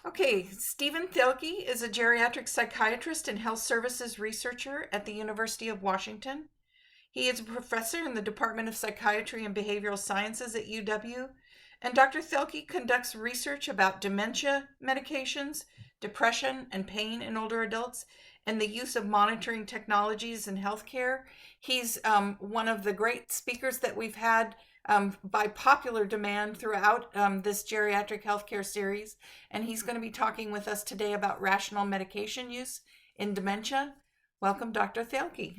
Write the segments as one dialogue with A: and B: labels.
A: Okay, Stephen Thielke is a geriatric psychiatrist and health services researcher at the University of Washington. He is a professor in the Department of Psychiatry and Behavioral Sciences at UW, and Dr. Thielke conducts research about dementia medications, depression, and pain in older adults, and the use of monitoring technologies in healthcare. He's one of the great speakers that we've had by popular demand throughout this geriatric healthcare series, and he's going to be talking with us today about rational medication use in dementia. Welcome, Dr. Thielke.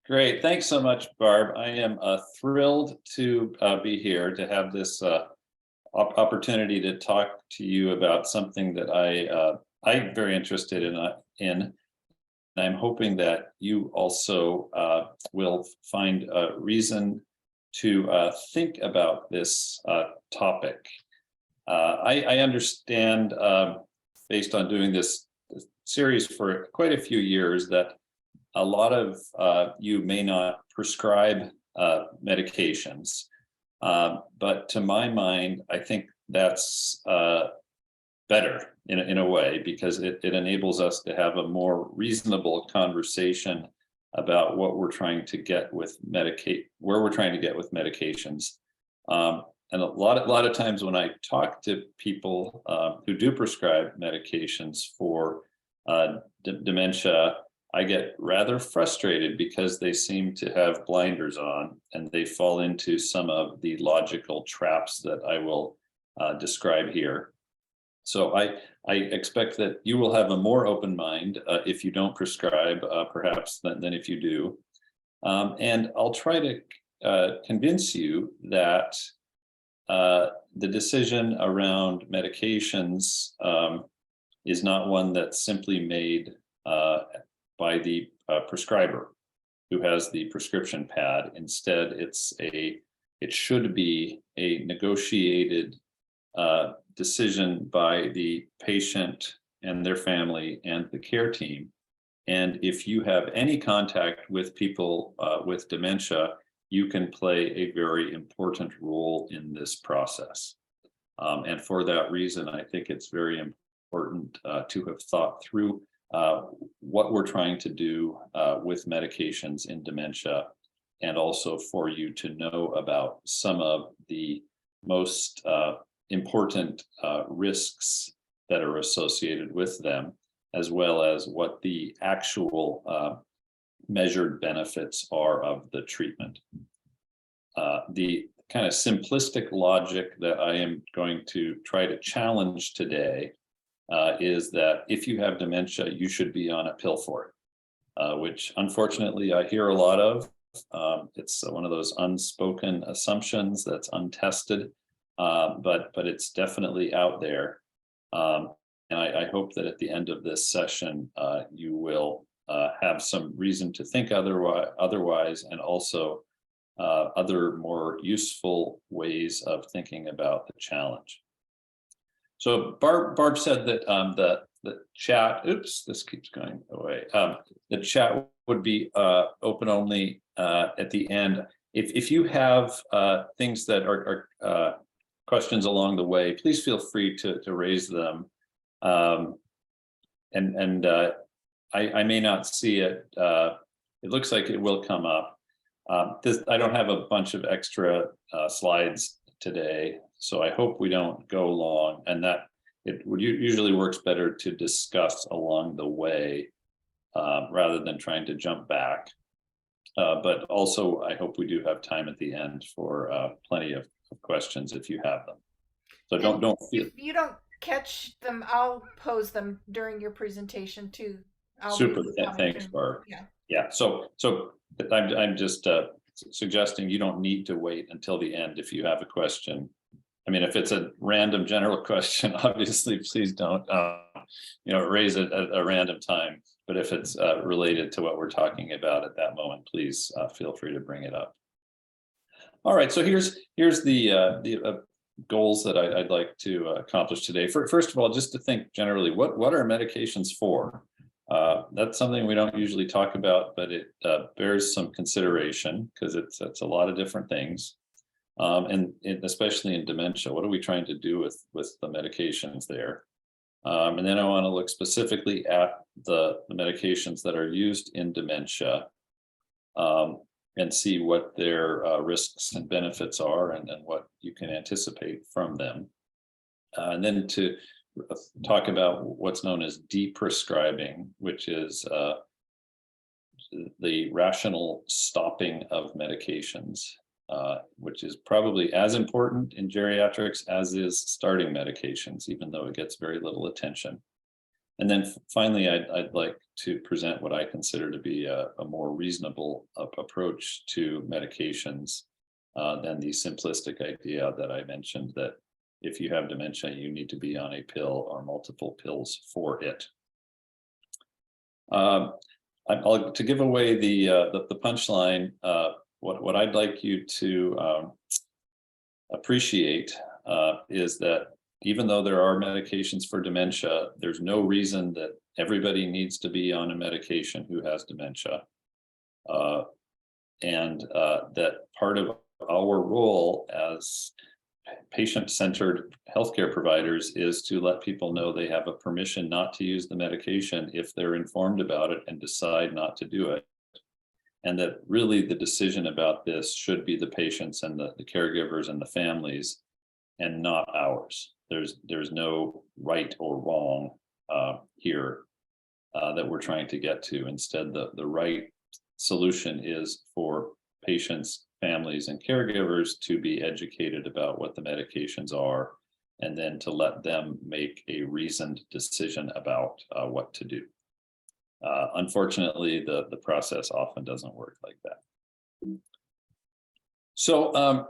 B: Great. Thanks so much, Barb. I am thrilled to be here to have this opportunity to talk to you about something that I'm very interested in. And I'm hoping that you also will find a reason to think about this topic. I understand, based on doing this series for quite a few years, that a lot of you may not prescribe medications, but to my mind, I think that's better in a way, because it enables us to have a more reasonable conversation about what we're trying to get with where we're trying to get with medications. And a lot of times when I talk to people who do prescribe medications for dementia, I get rather frustrated because they seem to have blinders on and they fall into some of the logical traps that I will describe here. So I expect that you will have a more open mind if you don't prescribe, perhaps, than if you do. And I'll try to convince you that the decision around medications is not one that's simply made by the prescriber who has the prescription pad. Instead, it should be a negotiated decision by the patient and their family and the care team. And if you have any contact with people with dementia, you can play a very important role in this process. And for that reason, I think it's very important to have thought through what we're trying to do with medications in dementia, and also for you to know about some of the most important risks that are associated with them, as well as what the actual measured benefits are of the treatment. The kind of simplistic logic that I am going to try to challenge today is that if you have dementia, you should be on a pill for it, which unfortunately I hear a lot of. It's one of those unspoken assumptions that's untested, but it's definitely out there. And I hope that at the end of this session, you will have some reason to think otherwise, and also other more useful ways of thinking about the challenge. So Barb said that the chat, oops, this keeps going away. The chat would be open only at the end. If you have things that are questions along the way, please feel free to raise them. And I may not see it. It looks like it will come up. I don't have a bunch of extra slides today, so I hope we don't go long, and that it usually works better to discuss along the way rather than trying to jump back. But also, I hope we do have time at the end for plenty of questions if you have them. So don't feel.
A: If you don't catch them, I'll pose them during your presentation too.
B: Super. Thanks, Barb. Yeah. So I'm just suggesting you don't need to wait until the end if you have a question. I mean, if it's a random general question, obviously, please don't raise it at a random time. But if it's related to what we're talking about at that moment, please feel free to bring it up. All right. So here's the goals that I'd like to accomplish today. First of all, just to think generally, what are medications for? That's something we don't usually talk about, but it bears some consideration because it's a lot of different things. And especially in dementia, what are we trying to do with the medications there? And then I want to look specifically at the medications that are used in dementia, and see what their risks and benefits are, and what you can anticipate from them. And then to talk about what's known as deprescribing, which is the rational stopping of medications, which is probably as important in geriatrics as is starting medications, even though it gets very little attention. And then finally, I'd like to present what I consider to be a more reasonable approach to medications than the simplistic idea that I mentioned, that if you have dementia, you need to be on a pill or multiple pills for it. To give away the punchline, what I'd like you to appreciate is that even though there are medications for dementia, there's no reason that everybody needs to be on a medication who has dementia. And that part of our role as patient-centered healthcare providers is to let people know they have a permission not to use the medication if they're informed about it and decide not to do it. And that really the decision about this should be the patients and the caregivers and the families, and not ours. There's no right or wrong here that we're trying to get to. Instead, the right solution is for patients, families, and caregivers to be educated about what the medications are, and then to let them make a reasoned decision about what to do. Unfortunately, the process often doesn't work like that. So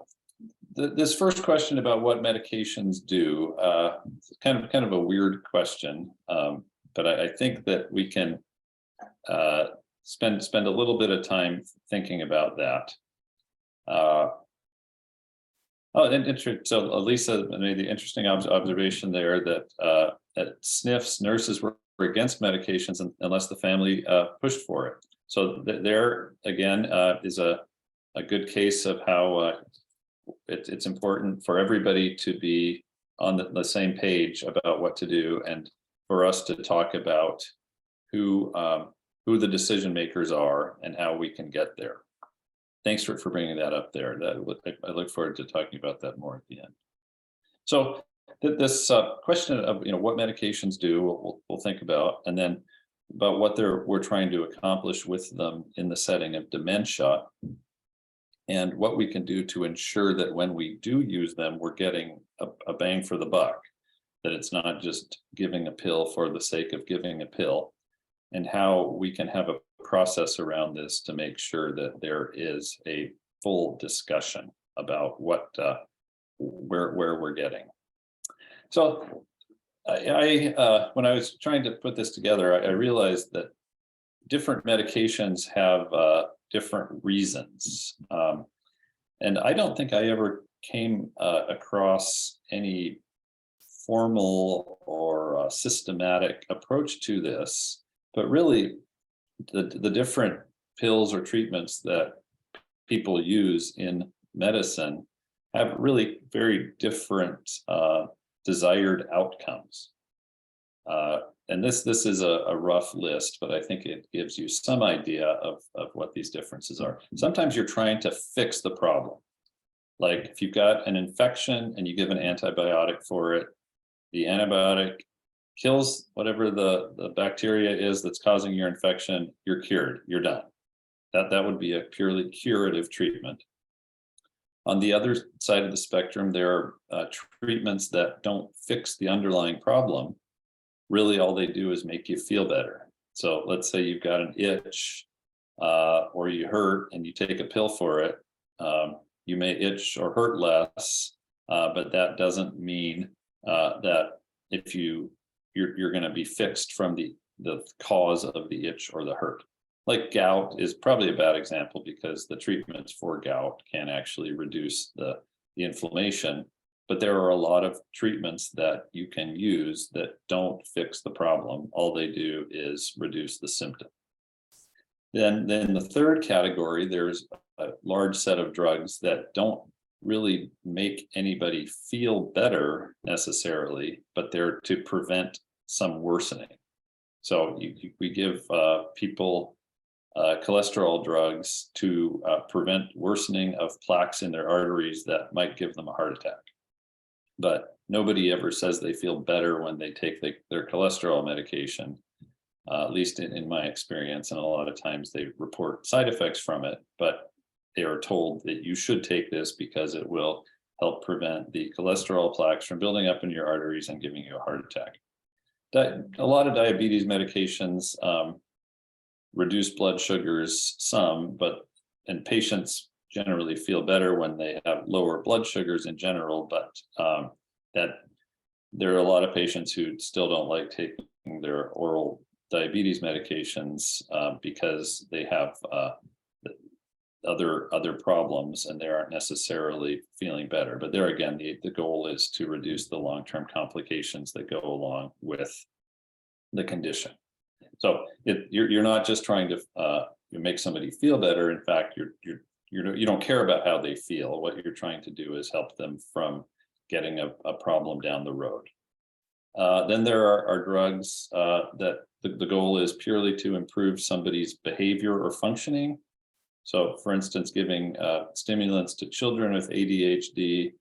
B: this first question about what medications do, kind of a weird question, but I think that we can spend a little bit of time thinking about that. So Lisa made the interesting observation there that at SNFs, nurses were against medications unless the family pushed for it. So there again is a good case of how it's important for everybody to be on the same page about what to do, and for us to talk about who the decision makers are and how we can get there. Thanks for bringing that up there. I look forward to talking about that more at the end. So this question of what medications do, we'll think about, and then about what we're trying to accomplish with them in the setting of dementia, and what we can do to ensure that when we do use them, we're getting a bang for the buck, that it's not just giving a pill for the sake of giving a pill, and how we can have a process around this to make sure that there is a full discussion about what where we're getting. So I when I was trying to put this together, I realized that different medications have different reasons. And I don't think I ever came across any formal or systematic approach to this, but really the different pills or treatments that people use in medicine have really very different desired outcomes. And this is a rough list, but I think it gives you some idea of what these differences are. Sometimes you're trying to fix the problem. Like if you've got an infection and you give an antibiotic for it, the antibiotic kills whatever the bacteria is that's causing your infection, you're cured, you're done. That would be a purely curative treatment. On the other side of the spectrum, there are treatments that don't fix the underlying problem. Really, all they do is make you feel better. So let's say you've got an itch or you hurt and you take a pill for it. You may itch or hurt less, but that doesn't mean that if you're going to be fixed from the cause of the itch or the hurt. Like gout is probably a bad example because the treatments for gout can actually reduce the inflammation. But there are a lot of treatments that you can use that don't fix the problem. All they do is reduce the symptom. Then the third category, there's a large set of drugs that don't really make anybody feel better necessarily, but they're to prevent some worsening. So we give people cholesterol drugs to prevent worsening of plaques in their arteries that might give them a heart attack. But nobody ever says they feel better when they take their cholesterol medication, at least in my experience. And a lot of times they report side effects from it, but they are told that you should take this because it will help prevent the cholesterol plaques from building up in your arteries and giving you a heart attack. A lot of diabetes medications reduce blood sugars some, and patients generally feel better when they have lower blood sugars in general, but that there are a lot of patients who still don't like taking their oral diabetes medications because they have other problems and they aren't necessarily feeling better. But there again, the goal is to reduce the long-term complications that go along with the condition. So you're not just trying to make somebody feel better. In fact, you don't care about how they feel. What you're trying to do is help them from getting a problem down the road. Then there are drugs that the goal is purely to improve somebody's behavior or functioning. So for instance, giving stimulants to children with ADHD,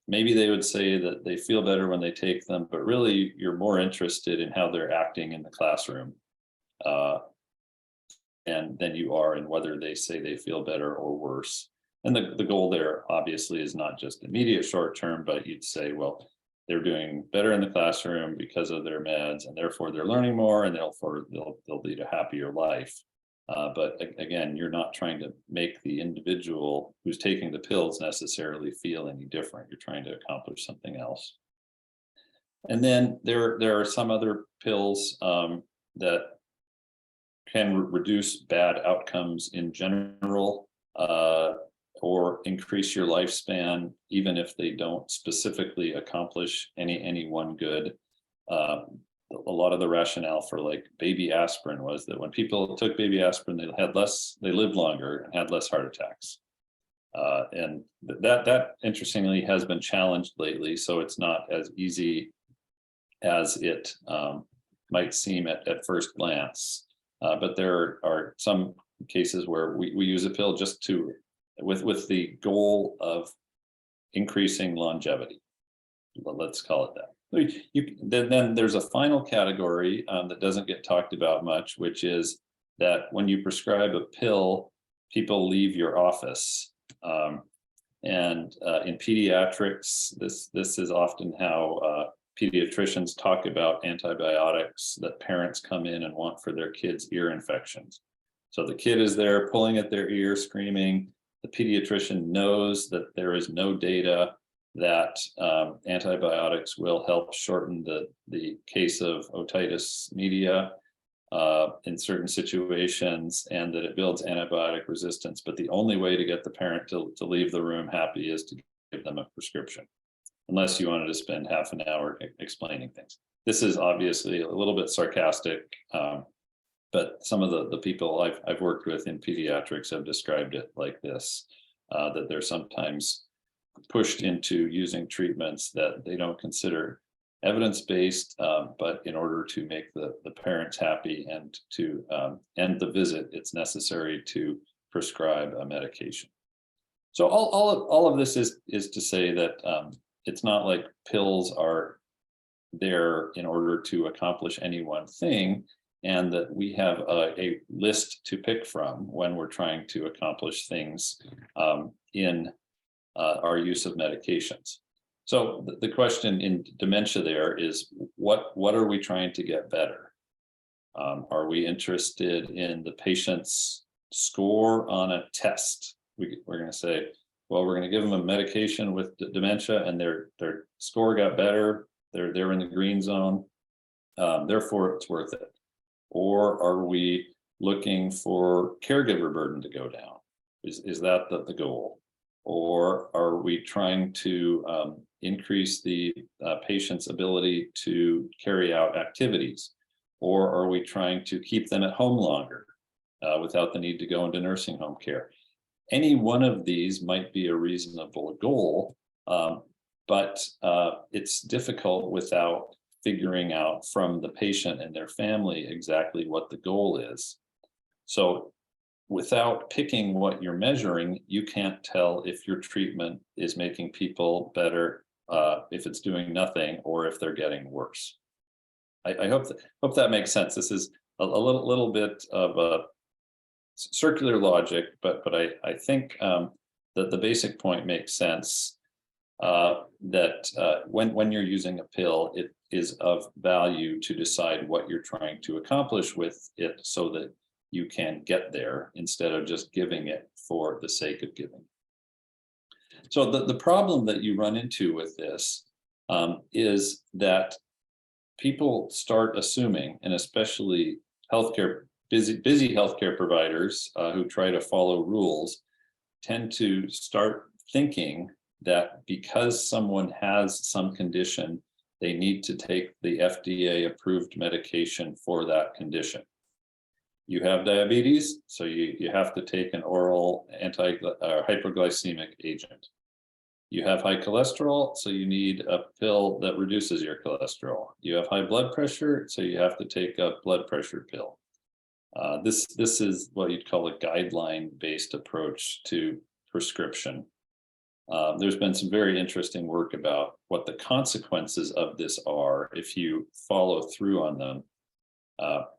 B: maybe they would say that they feel better when they take them, but really you're more interested in how they're acting in the classroom and than you are in whether they say they feel better or worse. And the goal there obviously is not just immediate short term, but you'd say, well, they're doing better in the classroom because of their meds, and therefore they're learning more, and they'll lead a happier life. But again, you're not trying to make the individual who's taking the pills necessarily feel any different. You're trying to accomplish something else. And then there are some other pills that can reduce bad outcomes in general, or increase your lifespan, even if they don't specifically accomplish any one good. A lot of the rationale for like baby aspirin was that when people took baby aspirin, they lived longer and had less heart attacks. And that interestingly has been challenged lately. So it's not as easy as it might seem at first glance. But there are some cases where we use a pill just with the goal of increasing longevity. Let's call it that. Then there's a final category that doesn't get talked about much, which is that when you prescribe a pill, people leave your office. And in pediatrics, this is often how pediatricians talk about antibiotics that parents come in and want for their kids' ear infections. So the kid is there pulling at their ear, screaming. The pediatrician knows that there is no data that antibiotics will help shorten the case of otitis media in certain situations, and that it builds antibiotic resistance. But the only way to get the parent to leave the room happy is to give them a prescription, unless you wanted to spend half an hour explaining things. This is obviously a little bit sarcastic, but some of the people I've worked with in pediatrics have described it like this, that they're sometimes pushed into using treatments that they don't consider evidence-based, but in order to make the parents happy and to end the visit, it's necessary to prescribe a medication. So all of this is to say that it's not like pills are there in order to accomplish any one thing, and that we have a list to pick from when we're trying to accomplish things in our use of medications. So the question in dementia there is, what are we trying to get better? Are we interested in the patient's score on a test? We're going to say, well, we're going to give them a medication with dementia and their score got better. They're in the green zone. Therefore, it's worth it. Or are we looking for caregiver burden to go down? Is that the goal? Or are we trying to increase the patient's ability to carry out activities? Or are we trying to keep them at home longer without the need to go into nursing home care? Any one of these might be a reasonable goal, but it's difficult without figuring out from the patient and their family exactly what the goal is. So without picking what you're measuring, you can't tell if your treatment is making people better, if it's doing nothing, or if they're getting worse. I hope that makes sense. This is a little bit of a circular logic, but I think that the basic point makes sense. That when you're using a pill, it is of value to decide what you're trying to accomplish with it, so that you can get there instead of just giving it for the sake of giving. So the problem that you run into with this is that people start assuming, and especially busy healthcare providers who try to follow rules, tend to start thinking that because someone has some condition, they need to take the FDA approved medication for that condition. You have diabetes, so you have to take an oral hypoglycemic agent. You have high cholesterol, so you need a pill that reduces your cholesterol. You have high blood pressure, so you have to take a blood pressure pill. This is what you'd call a guideline-based approach to prescription. There's been some very interesting work about what the consequences of this are if you follow through on them.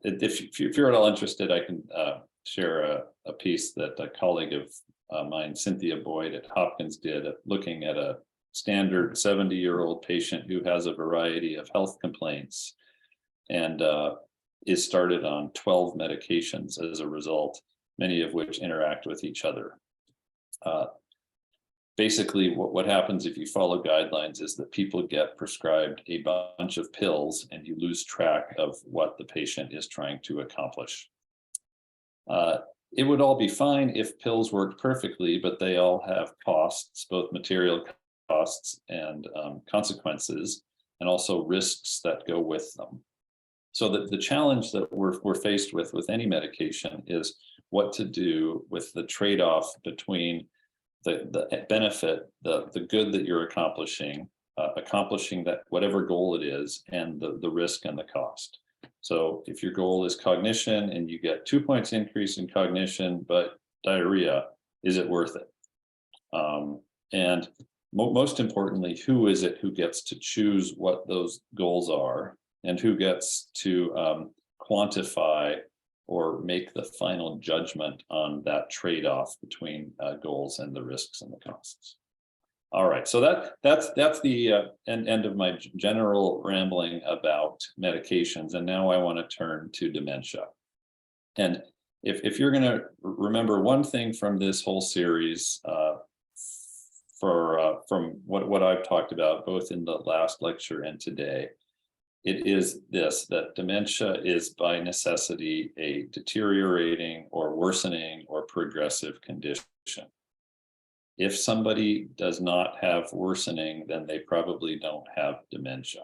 B: If you're at all interested, I can share a piece that a colleague of mine, Cynthia Boyd at Hopkins, did, looking at a standard 70-year-old patient who has a variety of health complaints and is started on 12 medications as a result, many of which interact with each other. Basically, what happens if you follow guidelines is that people get prescribed a bunch of pills and you lose track of what the patient is trying to accomplish. It would all be fine if pills worked perfectly, but they all have costs, both material costs and consequences, and also risks that go with them. So the challenge that we're faced with any medication is what to do with the trade-off between the benefit, the good that you're accomplishing that whatever goal it is, and the risk and the cost. So if your goal is cognition and you get 2 points increase in cognition, but diarrhea, is it worth it? And most importantly, who is it who gets to choose what those goals are, and who gets to quantify or make the final judgment on that trade-off between goals and the risks and the costs. All right, so that's the end of my general rambling about medications, and now I want to turn to dementia. And if you're going to remember one thing from this whole series, from what I've talked about both in the last lecture and today, it is this: that dementia is by necessity a deteriorating or worsening or progressive condition. If somebody does not have worsening, then they probably don't have dementia.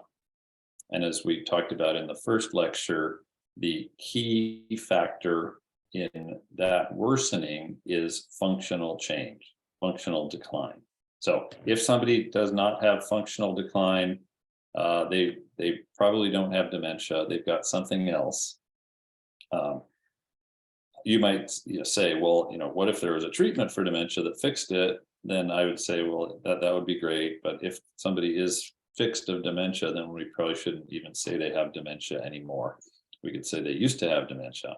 B: And as we talked about in the first lecture, the key factor in that worsening is functional change, functional decline. So if somebody does not have functional decline, they probably don't have dementia. They've got something else. You might say, well, what if there was a treatment for dementia that fixed it? Then I would say, well, that would be great. But if somebody is fixed of dementia, then we probably shouldn't even say they have dementia anymore. We could say they used to have dementia.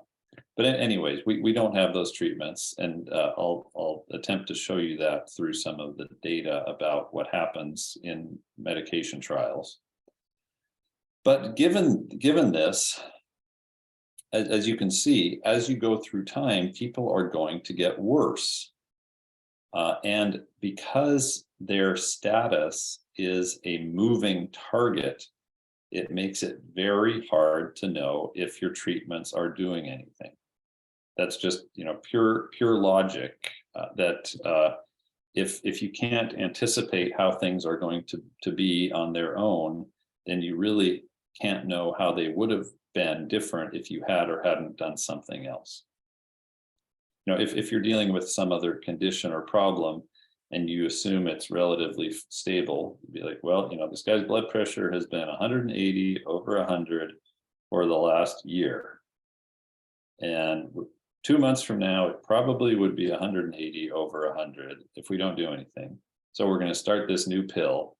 B: But anyways, we don't have those treatments, and I'll attempt to show you that through some of the data about what happens in medication trials. But given this, as you can see, as you go through time, people are going to get worse. And because their status is a moving target, it makes it very hard to know if your treatments are doing anything. That's just pure logic, that if you can't anticipate how things are going to be on their own, then you really can't know how they would have been different if you had or hadn't done something else. If you're dealing with some other condition or problem, and you assume it's relatively stable, you'd be like, well, this guy's blood pressure has been 180 over 100 for the last year. And 2 months from now, it probably would be 180 over 100 if we don't do anything. So we're going to start this new pill.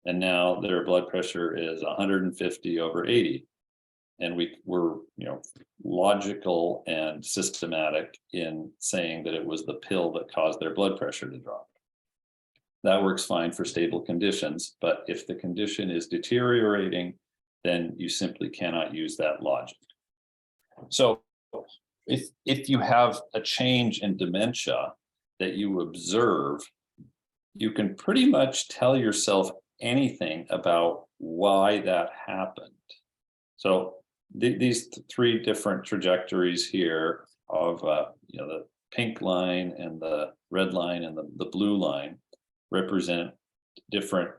B: And now their blood pressure is 150 over 80. And we're logical and systematic in saying that it was the pill that caused their blood pressure to drop. That works fine for stable conditions, but if the condition is deteriorating, then you simply cannot use that logic. So if you have a change in dementia that you observe, you can pretty much tell yourself anything about why that happened. So these three different trajectories here of the pink line and the red line and the blue line represent different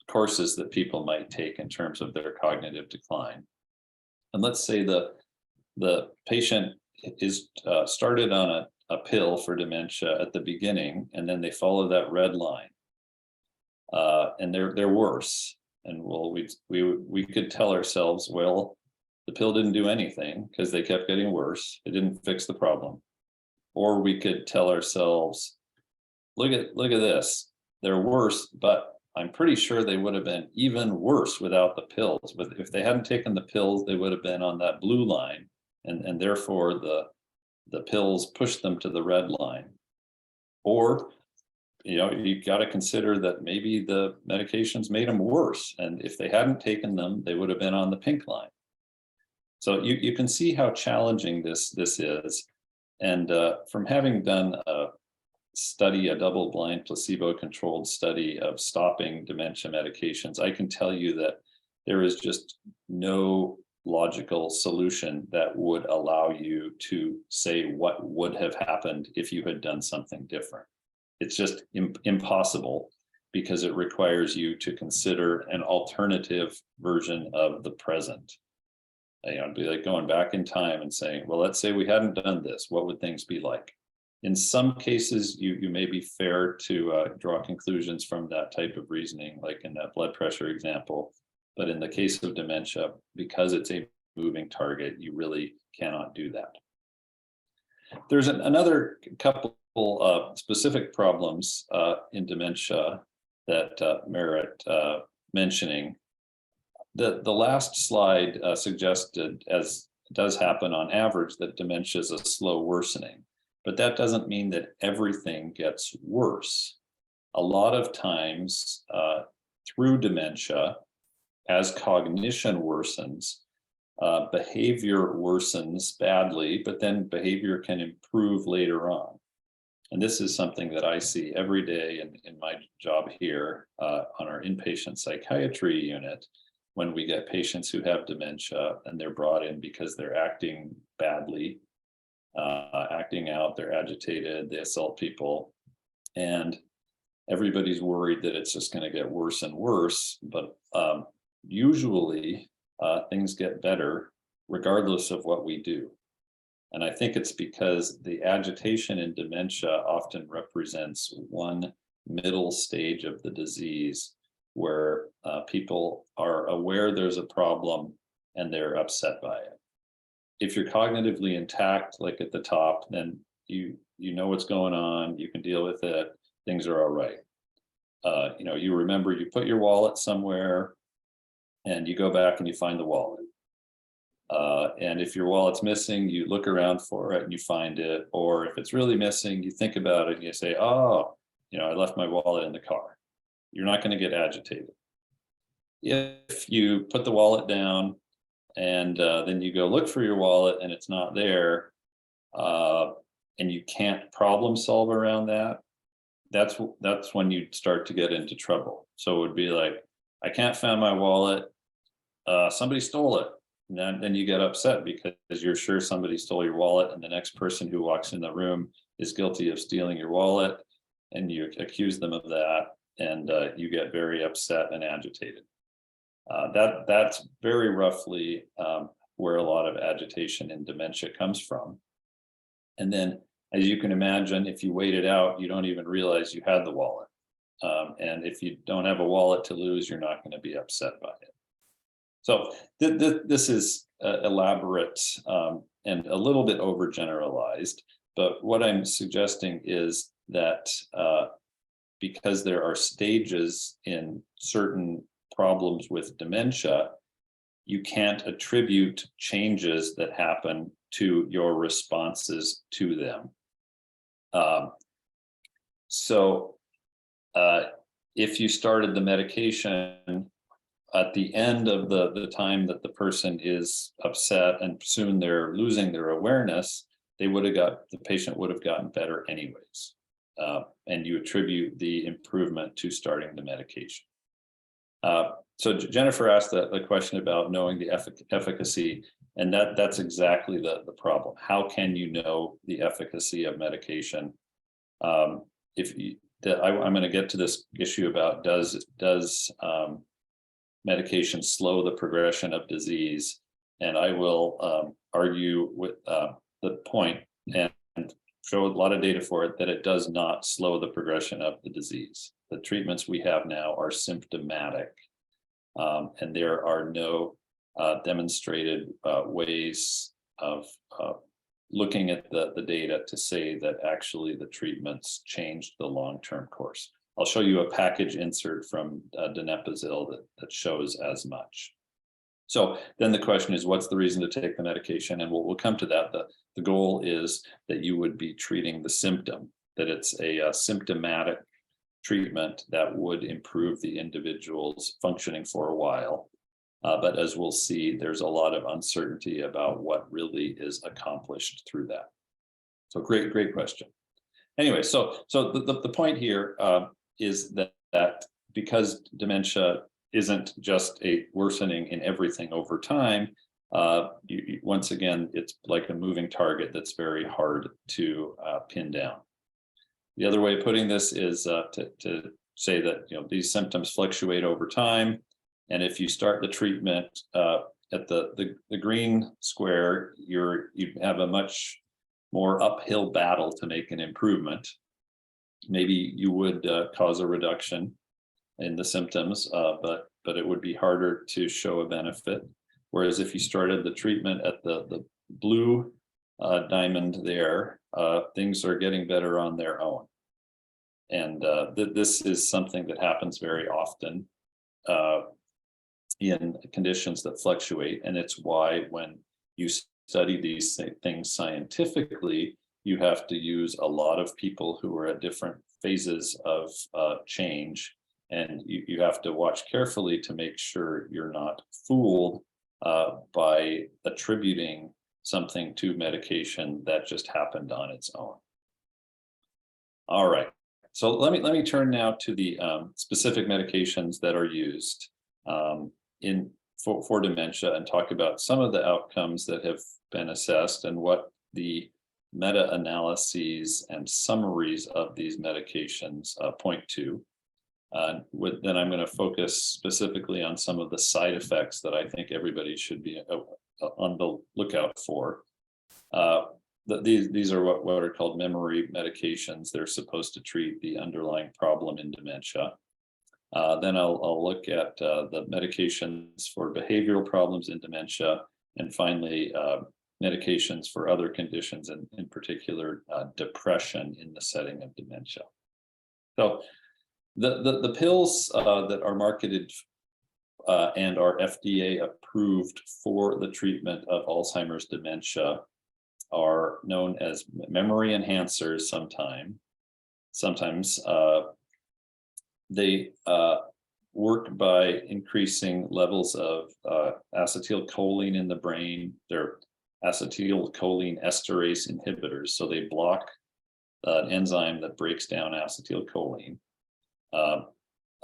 B: courses that people might take in terms of their cognitive decline. And let's say the patient is started on a pill for dementia at the beginning, and then they follow that red line, and they're worse. And we could tell ourselves, well, the pill didn't do anything because they kept getting worse. It didn't fix the problem. Or we could tell ourselves, look at this. They're worse, but I'm pretty sure they would have been even worse without the pills. But if they hadn't taken the pills, they would have been on that blue line, and therefore the pills pushed them to the red line. Or you got to consider that maybe the medications made them worse, and if they hadn't taken them, they would have been on the pink line. So you can see how challenging this is. And from having done a double-blind placebo-controlled study of stopping dementia medications, I can tell you that there is just no logical solution that would allow you to say what would have happened if you had done something different. It's just impossible, because it requires you to consider an alternative version of the present. It'd be like going back in time and saying, well, let's say we hadn't done this, what would things be like? In some cases, you may be fair to draw conclusions from that type of reasoning, like in that blood pressure example. But in the case of dementia, because it's a moving target, you really cannot do that. There's another couple specific problems in dementia that merit mentioning. The last slide suggested, as does happen on average, that dementia is a slow worsening, but that doesn't mean that everything gets worse. A lot of times through dementia, as cognition worsens, behavior worsens badly, but then behavior can improve later on. And this is something that I see every day in my job here on our inpatient psychiatry unit, when we get patients who have dementia and they're brought in because they're acting badly, acting out, they're agitated, they assault people, and everybody's worried that it's just going to get worse and worse. But usually things get better regardless of what we do. And I think it's because the agitation in dementia often represents one middle stage of the disease where people are aware there's a problem and they're upset by it. If you're cognitively intact, like at the top, then you know what's going on, you can deal with it, things are all right. You remember you put your wallet somewhere and you go back and you find the wallet. And if your wallet's missing, you look around for it and you find it. Or if it's really missing, you think about it and you say, oh, I left my wallet in the car. You're not going to get agitated. If you put the wallet down and then you go look for your wallet and it's not there, and you can't problem solve around that, that's when you start to get into trouble. So it would be like, I can't find my wallet, somebody stole it. And then you get upset because you're sure somebody stole your wallet, and the next person who walks in the room is guilty of stealing your wallet, and you accuse them of that, and you get very upset and agitated. That's very roughly where a lot of agitation in dementia comes from. And then as you can imagine, if you wait it out, you don't even realize you had the wallet. And if you don't have a wallet to lose, you're not going to be upset by it. So this is elaborate and a little bit overgeneralized, but what I'm suggesting is that because there are stages in certain problems with dementia, you can't attribute changes that happen to your responses to them. So if you started the medication at the end of the time that the person is upset and soon they're losing their awareness, the patient would have gotten better anyways. And you attribute the improvement to starting the medication. So Jennifer asked the question about knowing the efficacy, and that's exactly the problem. How can you know the efficacy of medication? I'm going to get to this issue about does medication slow the progression of disease, and I will argue with the point and show a lot of data for it that it does not slow the progression of the disease. The treatments we have now are symptomatic, and there are no demonstrated ways of looking at the data to say that actually the treatments changed the long-term course. I'll show you a package insert from donepezil that shows as much. So then the question is, what's the reason to take the medication? And we'll come to that. The goal is that you would be treating the symptom, that it's a symptomatic treatment that would improve the individual's functioning for a while. But as we'll see, there's a lot of uncertainty about what really is accomplished through that. So great question. Anyway, so the point here is that because dementia isn't just a worsening in everything over time, once again, it's like a moving target that's very hard to pin down. The other way of putting this is to say that these symptoms fluctuate over time, and if you start the treatment at the green square, you have a much more uphill battle to make an improvement. Maybe you would cause a reduction in the symptoms, but it would be harder to show a benefit. Whereas if you started the treatment at the blue diamond there, things are getting better on their own. And this is something that happens very often in conditions that fluctuate. And it's why when you study these things scientifically, you have to use a lot of people who are at different phases of change. And you have to watch carefully to make sure you're not fooled by attributing something to medication that just happened on its own. All right, so let me turn now to the specific medications that are used for dementia and talk about some of the outcomes that have been assessed and what the meta-analyses and summaries of these medications point to. Then I'm going to focus specifically on some of the side effects that I think everybody should be on the lookout for. These are what are called memory medications. They're supposed to treat the underlying problem in dementia. Then I'll look at the medications for behavioral problems in dementia, and finally medications for other conditions, and in particular depression in the setting of dementia. So the pills that are marketed and are FDA approved for the treatment of Alzheimer's dementia are known as memory enhancers. Sometimes they work by increasing levels of acetylcholine in the brain. They're acetylcholine esterase inhibitors, so they block an enzyme that breaks down acetylcholine.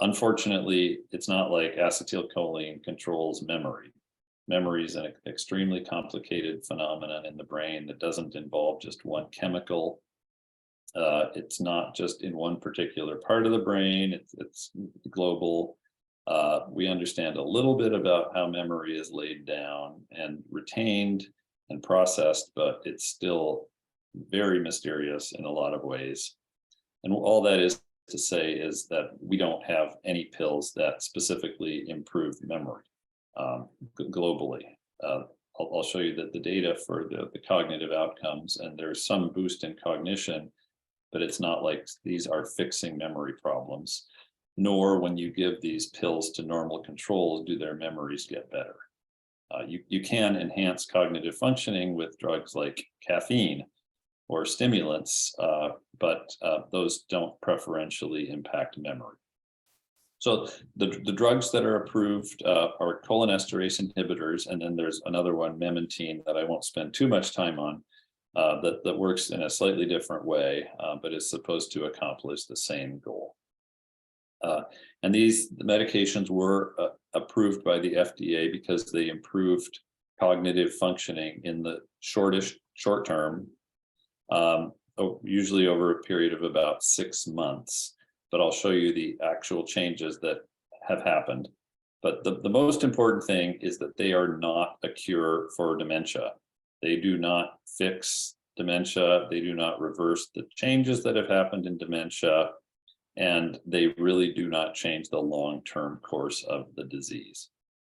B: Unfortunately, it's not like acetylcholine controls memory. Memory is an extremely complicated phenomenon in the brain that doesn't involve just one chemical. It's not just in one particular part of the brain, it's global. We understand a little bit about how memory is laid down and retained and processed, but it's still very mysterious in a lot of ways. And all that is to say is that we don't have any pills that specifically improve memory globally. I'll show you that the data for the cognitive outcomes, and there's some boost in cognition, but it's not like these are fixing memory problems, nor when you give these pills to normal controls do their memories get better. You can enhance cognitive functioning with drugs like caffeine or stimulants, but those don't preferentially impact memory. So the drugs that are approved are cholinesterase inhibitors, and then there's another one, memantine, that I won't spend too much time on, that works in a slightly different way, but is supposed to accomplish the same goal. And these medications were approved by the FDA because they improved cognitive functioning in the short term, usually over a period of about 6 months. But I'll show you the actual changes that have happened. But the most important thing is that they are not a cure for dementia. They do not fix dementia. They do not reverse the changes that have happened in dementia. And they really do not change the long-term course of the disease.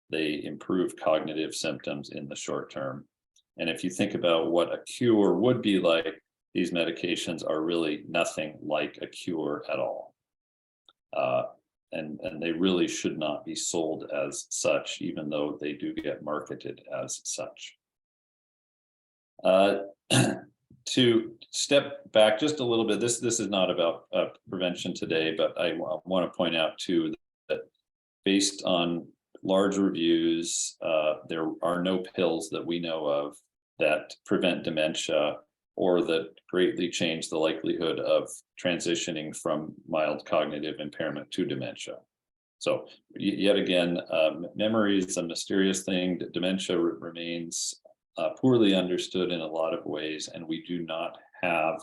B: They improve cognitive symptoms in the short term. And if you think about what a cure would be like, these medications are really nothing like a cure at all. And they really should not be sold as such, even though they do get marketed as such. To step back just a little bit, this is not about prevention today, but I want to point out too that based on large reviews, there are no pills that we know of that prevent dementia or that greatly change the likelihood of transitioning from mild cognitive impairment to dementia. So yet again, memory is a mysterious thing. Dementia remains poorly understood in a lot of ways, and we do not have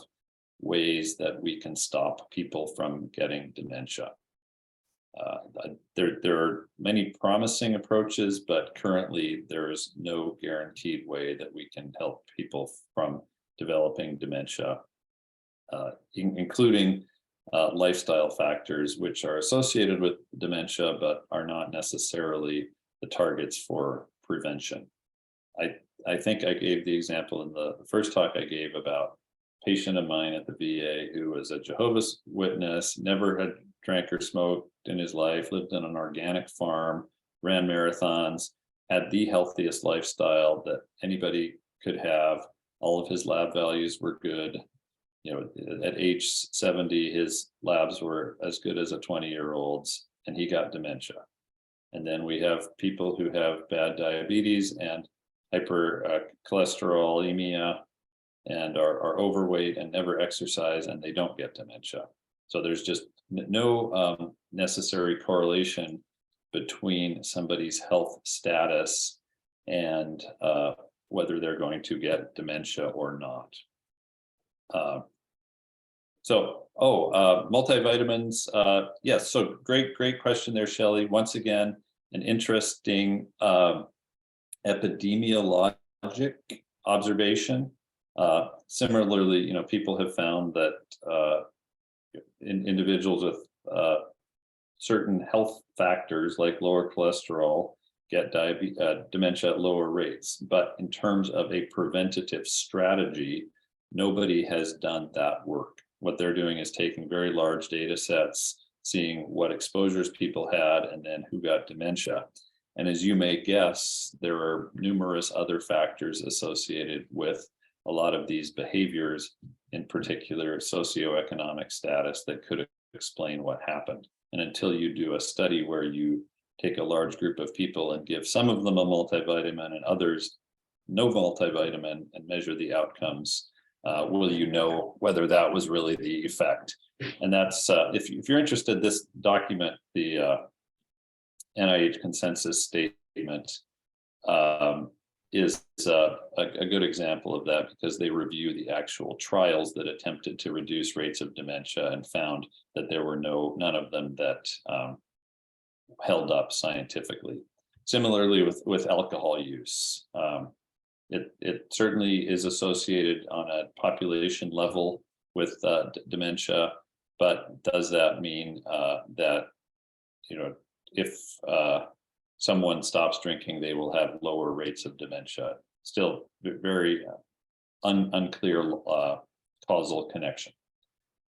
B: ways that we can stop people from getting dementia. There are many promising approaches, but currently there is no guaranteed way that we can help people from developing dementia, including lifestyle factors which are associated with dementia but are not necessarily the targets for prevention. I think I gave the example in the first talk I gave about a patient of mine at the VA who was a Jehovah's Witness, never had drank or smoked in his life, lived on an organic farm, ran marathons, had the healthiest lifestyle that anybody could have. All of his lab values were good. You know, at age 70, his labs were as good as a 20-year-old's, and he got dementia. And then we have people who have bad diabetes and hypercholesterolemia and are overweight and never exercise, and they don't get dementia. So there's just no necessary correlation between somebody's health status and whether they're going to get dementia or not. Multivitamins. Yes, so great question there, Shelley. Once again, an interesting epidemiologic observation. Similarly, people have found that in individuals with certain health factors like lower cholesterol get dementia at lower rates. But in terms of a preventative strategy, nobody has done that work. What they're doing is taking very large data sets, seeing what exposures people had, and then who got dementia. And as you may guess, there are numerous other factors associated with a lot of these behaviors, in particular socioeconomic status, that could explain what happened. And until you do a study where you take a large group of people and give some of them a multivitamin and others no multivitamin and measure the outcomes, will you know whether that was really the effect? And that's, if you're interested, this document, the NIH consensus statement, is a good example of that, because they review the actual trials that attempted to reduce rates of dementia and found that there were none of them that held up scientifically. Similarly with alcohol use. It certainly is associated on a population level with dementia, but does that mean that, if someone stops drinking, they will have lower rates of dementia? Still very unclear causal connection.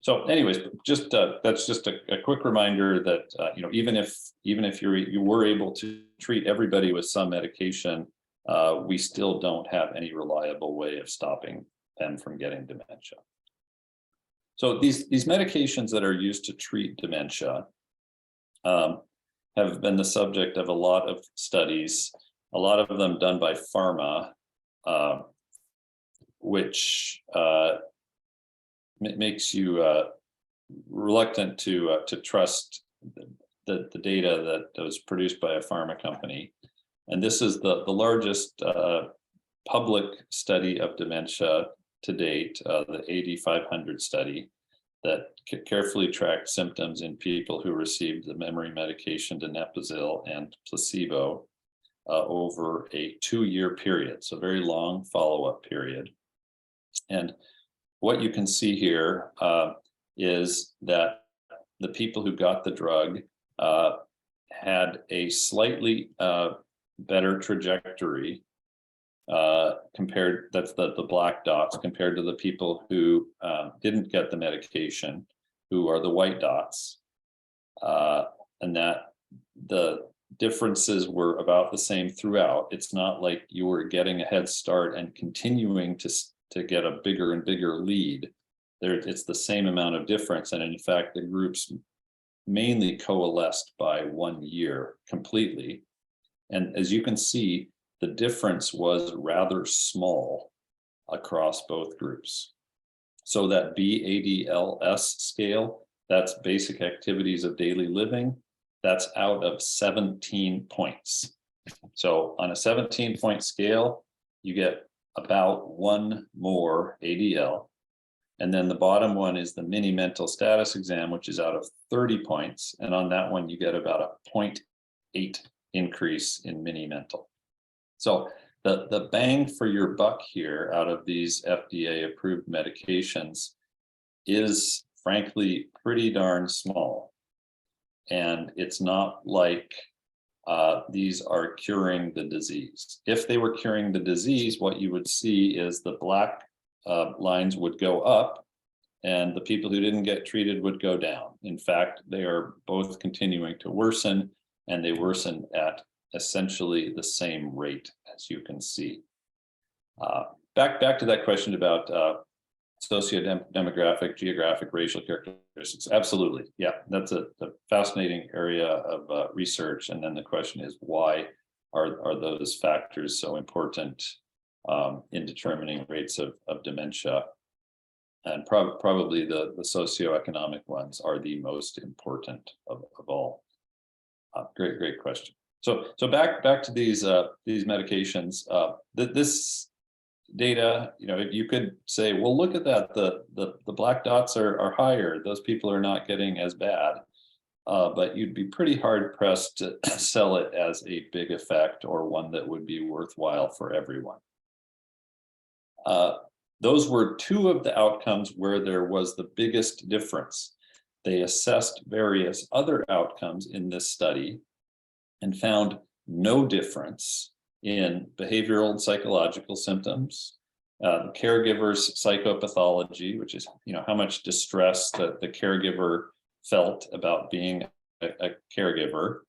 B: So anyways, just that's just a quick reminder that even if you were able to treat everybody with some medication, we still don't have any reliable way of stopping them from getting dementia. So these medications that are used to treat dementia have been the subject of a lot of studies, a lot of them done by pharma, which makes you reluctant to trust the data that was produced by a pharma company. And this is the largest public study of dementia to date, the 8500 study that carefully tracked symptoms in people who received the memory medication donepezil and placebo over a 2-year period, so very long follow-up period. And what you can see here is that the people who got the drug had a slightly better trajectory compared, that's the black dots, compared to the people who didn't get the medication, who are the white dots, and that the differences were about the same throughout. It's not like you were getting a head start and continuing to get a bigger and bigger lead. It's the same amount of difference, and in fact the groups mainly coalesced by 1 year completely. And as you can see, the difference was rather small across both groups. So that BADLS scale, that's basic activities of daily living, that's out of 17 points. So on a 17-point scale, you get about 1 more ADL. And then the bottom one is the mini mental status exam, which is out of 30 points. And on that one, you get about a 0.8 increase in mini mental. So the bang for your buck here out of these FDA approved medications is frankly pretty darn small. And it's not like these are curing the disease. If they were curing the disease, what you would see is the black lines would go up and the people who didn't get treated would go down. In fact, they are both continuing to worsen, and they worsen at essentially the same rate, as you can see. Back to that question about socio-demographic, geographic, racial characteristics. Absolutely, yeah, that's a fascinating area of research. And then the question is, why are those factors so important in determining rates of dementia? And probably the socioeconomic ones are the most important of all. Great question. So back to these medications. This data, you could say, well, look at that. The black dots are higher. Those people are not getting as bad. But you'd be pretty hard pressed to sell it as a big effect or one that would be worthwhile for everyone. Those were 2 of the outcomes where there was the biggest difference. They assessed various other outcomes in this study and found no difference in behavioral and psychological symptoms, caregiver's psychopathology, which is how much distress that the caregiver felt about being a caregiver,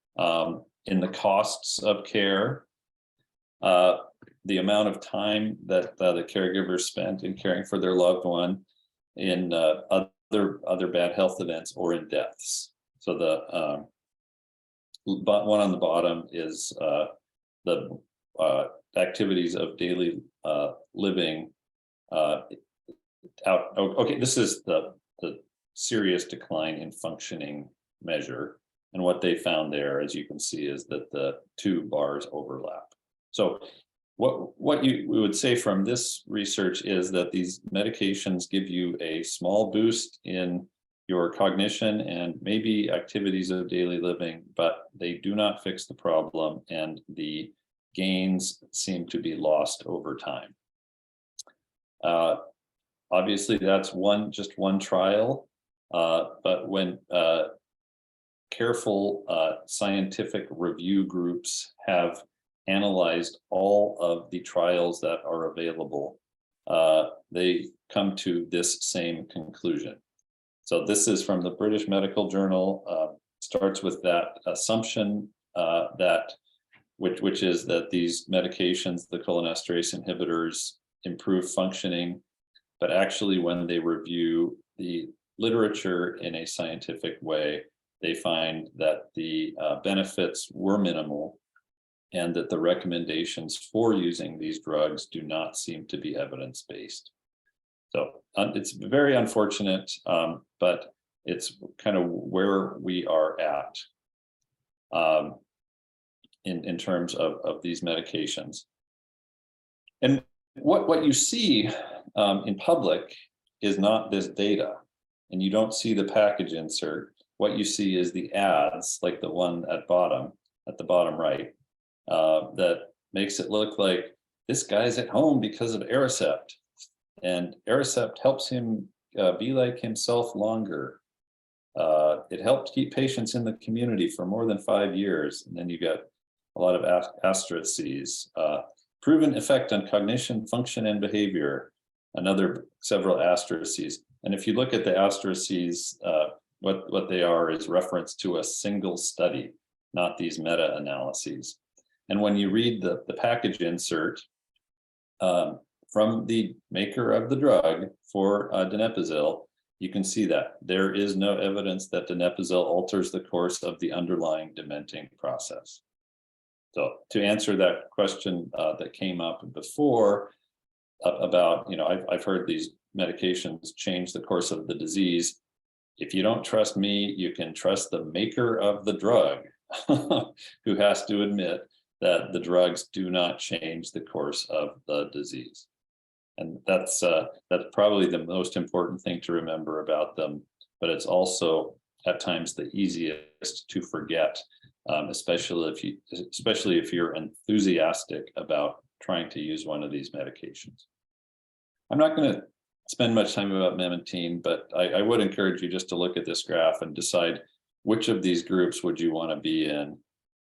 B: in the costs of care, the amount of time that the caregiver spent in caring for their loved one, in other bad health events, or in deaths. So the one on the bottom is the activities of daily living. Okay, this is the serious decline in functioning measure. And what they found there, as you can see, is that the 2 bars overlap. So what we would say from this research is that these medications give you a small boost in your cognition and maybe activities of daily living, but they do not fix the problem. And the gains seem to be lost over time. Obviously, that's just one trial, but when careful scientific review groups have analyzed all of the trials that are available, they come to this same conclusion. So this is from the British Medical Journal, starts with that assumption which is that these medications, the cholinesterase inhibitors, improve functioning, but actually when they review the literature in a scientific way, they find that the benefits were minimal and that the recommendations for using these drugs do not seem to be evidence-based. So it's very unfortunate, but it's kind of where we are at in terms of these medications. And what you see in public is not this data, and you don't see the package insert. What you see is the ads, like the one at the bottom right, that makes it look like this guy's at home because of Aricept, and Aricept helps him be like himself longer. It helped keep patients in the community for more than 5 years. And then you got a lot of asterisks, proven effect on cognition, function, and behavior, several asterisks. And if you look at the asterisks, what they are is reference to a single study, not these meta-analyses. And when you read the package insert from the maker of the drug for donepezil, you can see that there is no evidence that donepezil alters the course of the underlying dementing process. So to answer that question that came up before about, I've heard these medications change the course of the disease. If you don't trust me, you can trust the maker of the drug, who has to admit that the drugs do not change the course of the disease. And that's probably the most important thing to remember about them, but it's also at times the easiest to forget, especially if you're enthusiastic about trying to use one of these medications. I'm not going to spend much time about memantine, but I would encourage you just to look at this graph and decide which of these groups would you want to be in.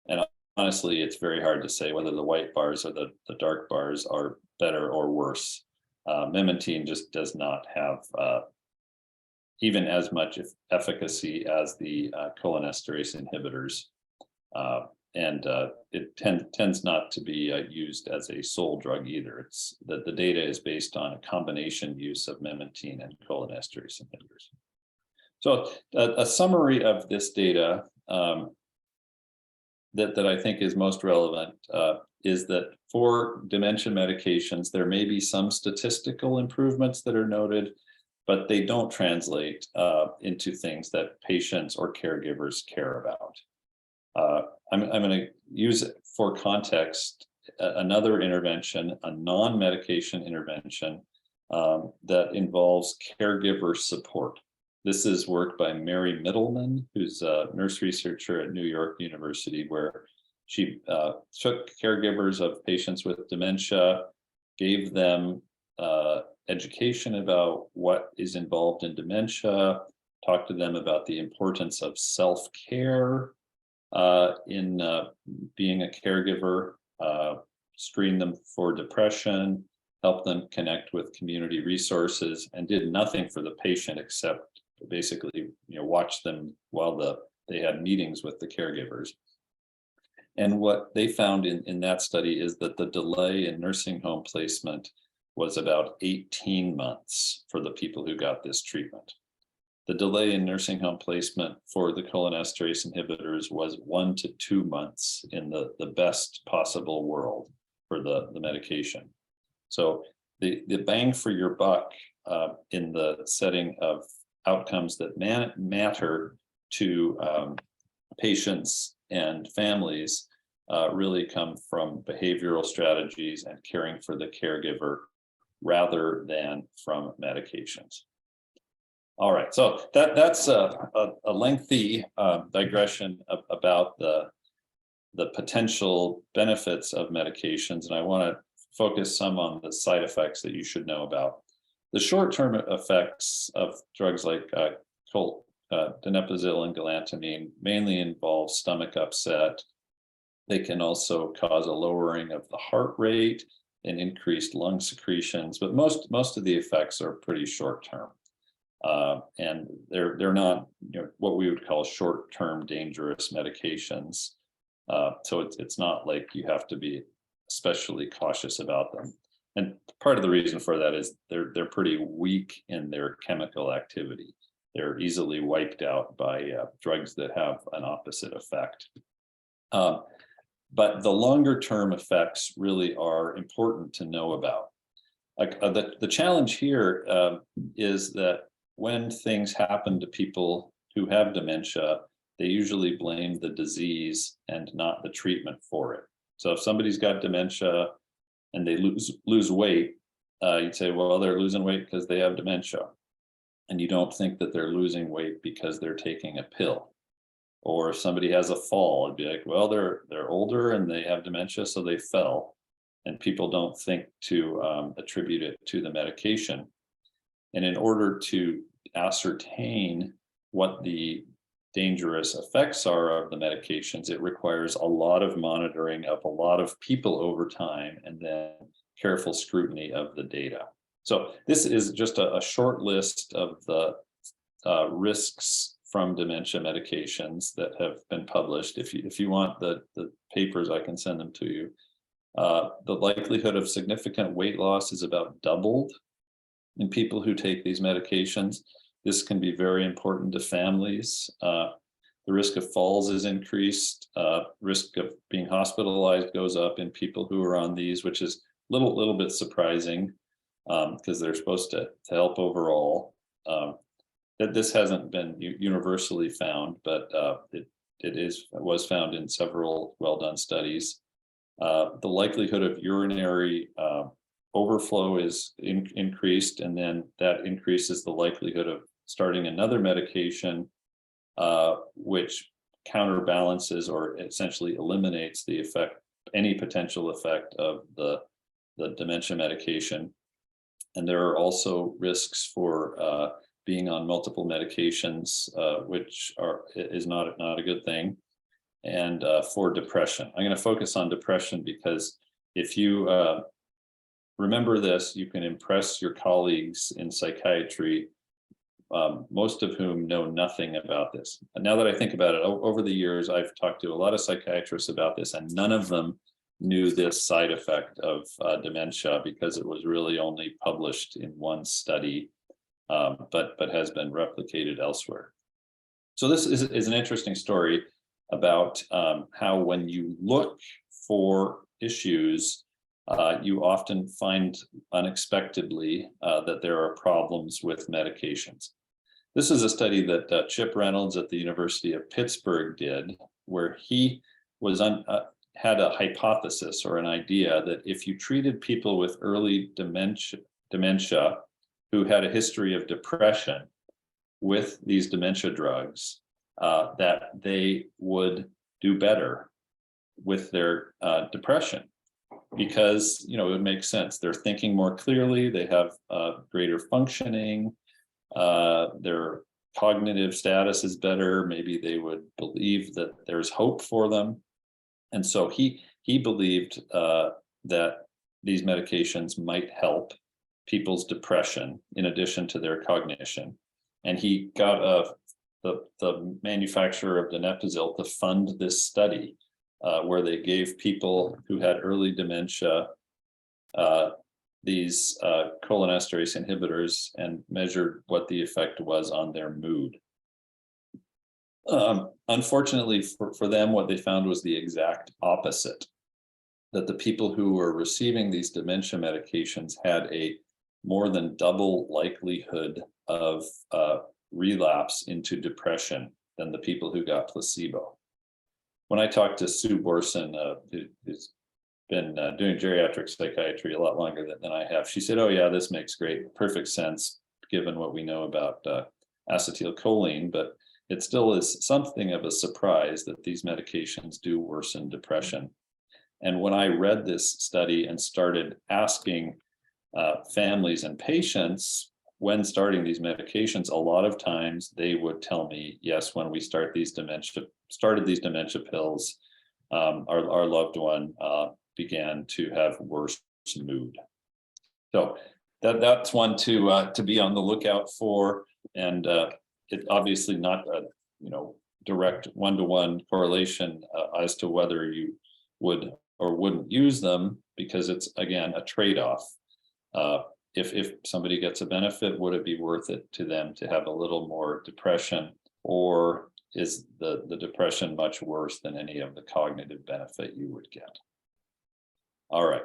B: And honestly, it's very hard to say whether the white bars or the dark bars are better or worse. Memantine just does not have even as much efficacy as the cholinesterase inhibitors. And it tends not to be used as a sole drug either. It's that the data is based on a combination use of memantine and cholinesterase inhibitors. So a summary of this data that I think is most relevant is that for dementia medications, there may be some statistical improvements that are noted, but they don't translate into things that patients or caregivers care about. I'm going to use for context another intervention, a non-medication intervention that involves caregiver support. This is work by Mary Middleman, who's a nurse researcher at New York University, where she took caregivers of patients with dementia, gave them education about what is involved in dementia, talked to them about the importance of self-care in being a caregiver, screen them for depression, help them connect with community resources, and did nothing for the patient except basically watch them while they had meetings with the caregivers. And what they found in that study is that the delay in nursing home placement was about 18 months for the people who got this treatment. The delay in nursing home placement for the cholinesterase inhibitors was 1 to 2 months in the best possible world for the medication. So the bang for your buck in the setting of outcomes that matter to patients and families really come from behavioral strategies and caring for the caregiver rather than from medications. All right, so that's a lengthy digression about the the potential benefits of medications, and I want to focus some on the side effects that you should know about. The short-term effects of drugs like donepezil and galantamine mainly involve stomach upset. They can also cause a lowering of the heart rate and increased lung secretions, but most of the effects are pretty short-term. And they're not, what we would call short-term dangerous medications. So it's not like you have to be especially cautious about them. And part of the reason for that is they're pretty weak in their chemical activity. They're easily wiped out by drugs that have an opposite effect. But the longer term effects really are important to know about. Like the challenge here is that when things happen to people who have dementia, they usually blame the disease and not the treatment for it. So if somebody's got dementia and they lose weight, you'd say, well, they're losing weight because they have dementia. And you don't think that they're losing weight because they're taking a pill. Or if somebody has a fall, it'd be like, well, they're older and they have dementia, so they fell. And people don't think to attribute it to the medication. And in order to ascertain what the dangerous effects are of the medications, it requires a lot of monitoring of a lot of people over time, and then careful scrutiny of the data. So this is just a short list of the risks from dementia medications that have been published. If you want the papers, I can send them to you. The likelihood of significant weight loss is about doubled in people who take these medications. This can be very important to families. The risk of falls is increased. Risk of being hospitalized goes up in people who are on these, which is a little bit surprising because they're supposed to help overall. That this hasn't been universally found, but it was found in several well-done studies. The likelihood of urinary overflow is increased, and then that increases the likelihood of starting another medication, which counterbalances or essentially eliminates the effect, any potential effect of the dementia medication. And there are also risks for being on multiple medications, which is not a good thing, and for depression. I'm going to focus on depression because if you remember this, you can impress your colleagues in psychiatry, most of whom know nothing about this. And now that I think about it, over the years, I've talked to a lot of psychiatrists about this, and none of them knew this side effect of dementia because it was really only published in one study, but has been replicated elsewhere. So this is an interesting story about how when you look for issues, you often find unexpectedly that there are problems with medications. This is a study that Chip Reynolds at the University of Pittsburgh did, where he was had a hypothesis or an idea that if you treated people with early dementia who had a history of depression with these dementia drugs, that they would do better with their depression. Because it would make sense. They're thinking more clearly, they have greater functioning, their cognitive status is better, maybe they would believe that there's hope for them. And so he believed that these medications might help people's depression in addition to their cognition. And he got the manufacturer of donepezil to fund this study, where they gave people who had early dementia these cholinesterase inhibitors and measured what the effect was on their mood. Unfortunately for them, what they found was the exact opposite, that the people who were receiving these dementia medications had a more than double likelihood of relapse into depression than the people who got placebo. When I talked to Sue Borson, who's been doing geriatric psychiatry a lot longer than I have, she said, oh yeah, this makes perfect sense given what we know about acetylcholine, but it still is something of a surprise that these medications do worsen depression. And when I read this study and started asking families and patients when starting these medications, a lot of times they would tell me, yes, when we started these dementia pills, our loved one began to have worse mood. So that's one to be on the lookout for, and it obviously not a direct one-to-one correlation as to whether you would or wouldn't use them, because it's again a trade-off. If somebody gets a benefit, would it be worth it to them to have a little more depression, or is the depression much worse than any of the cognitive benefit you would get? All right,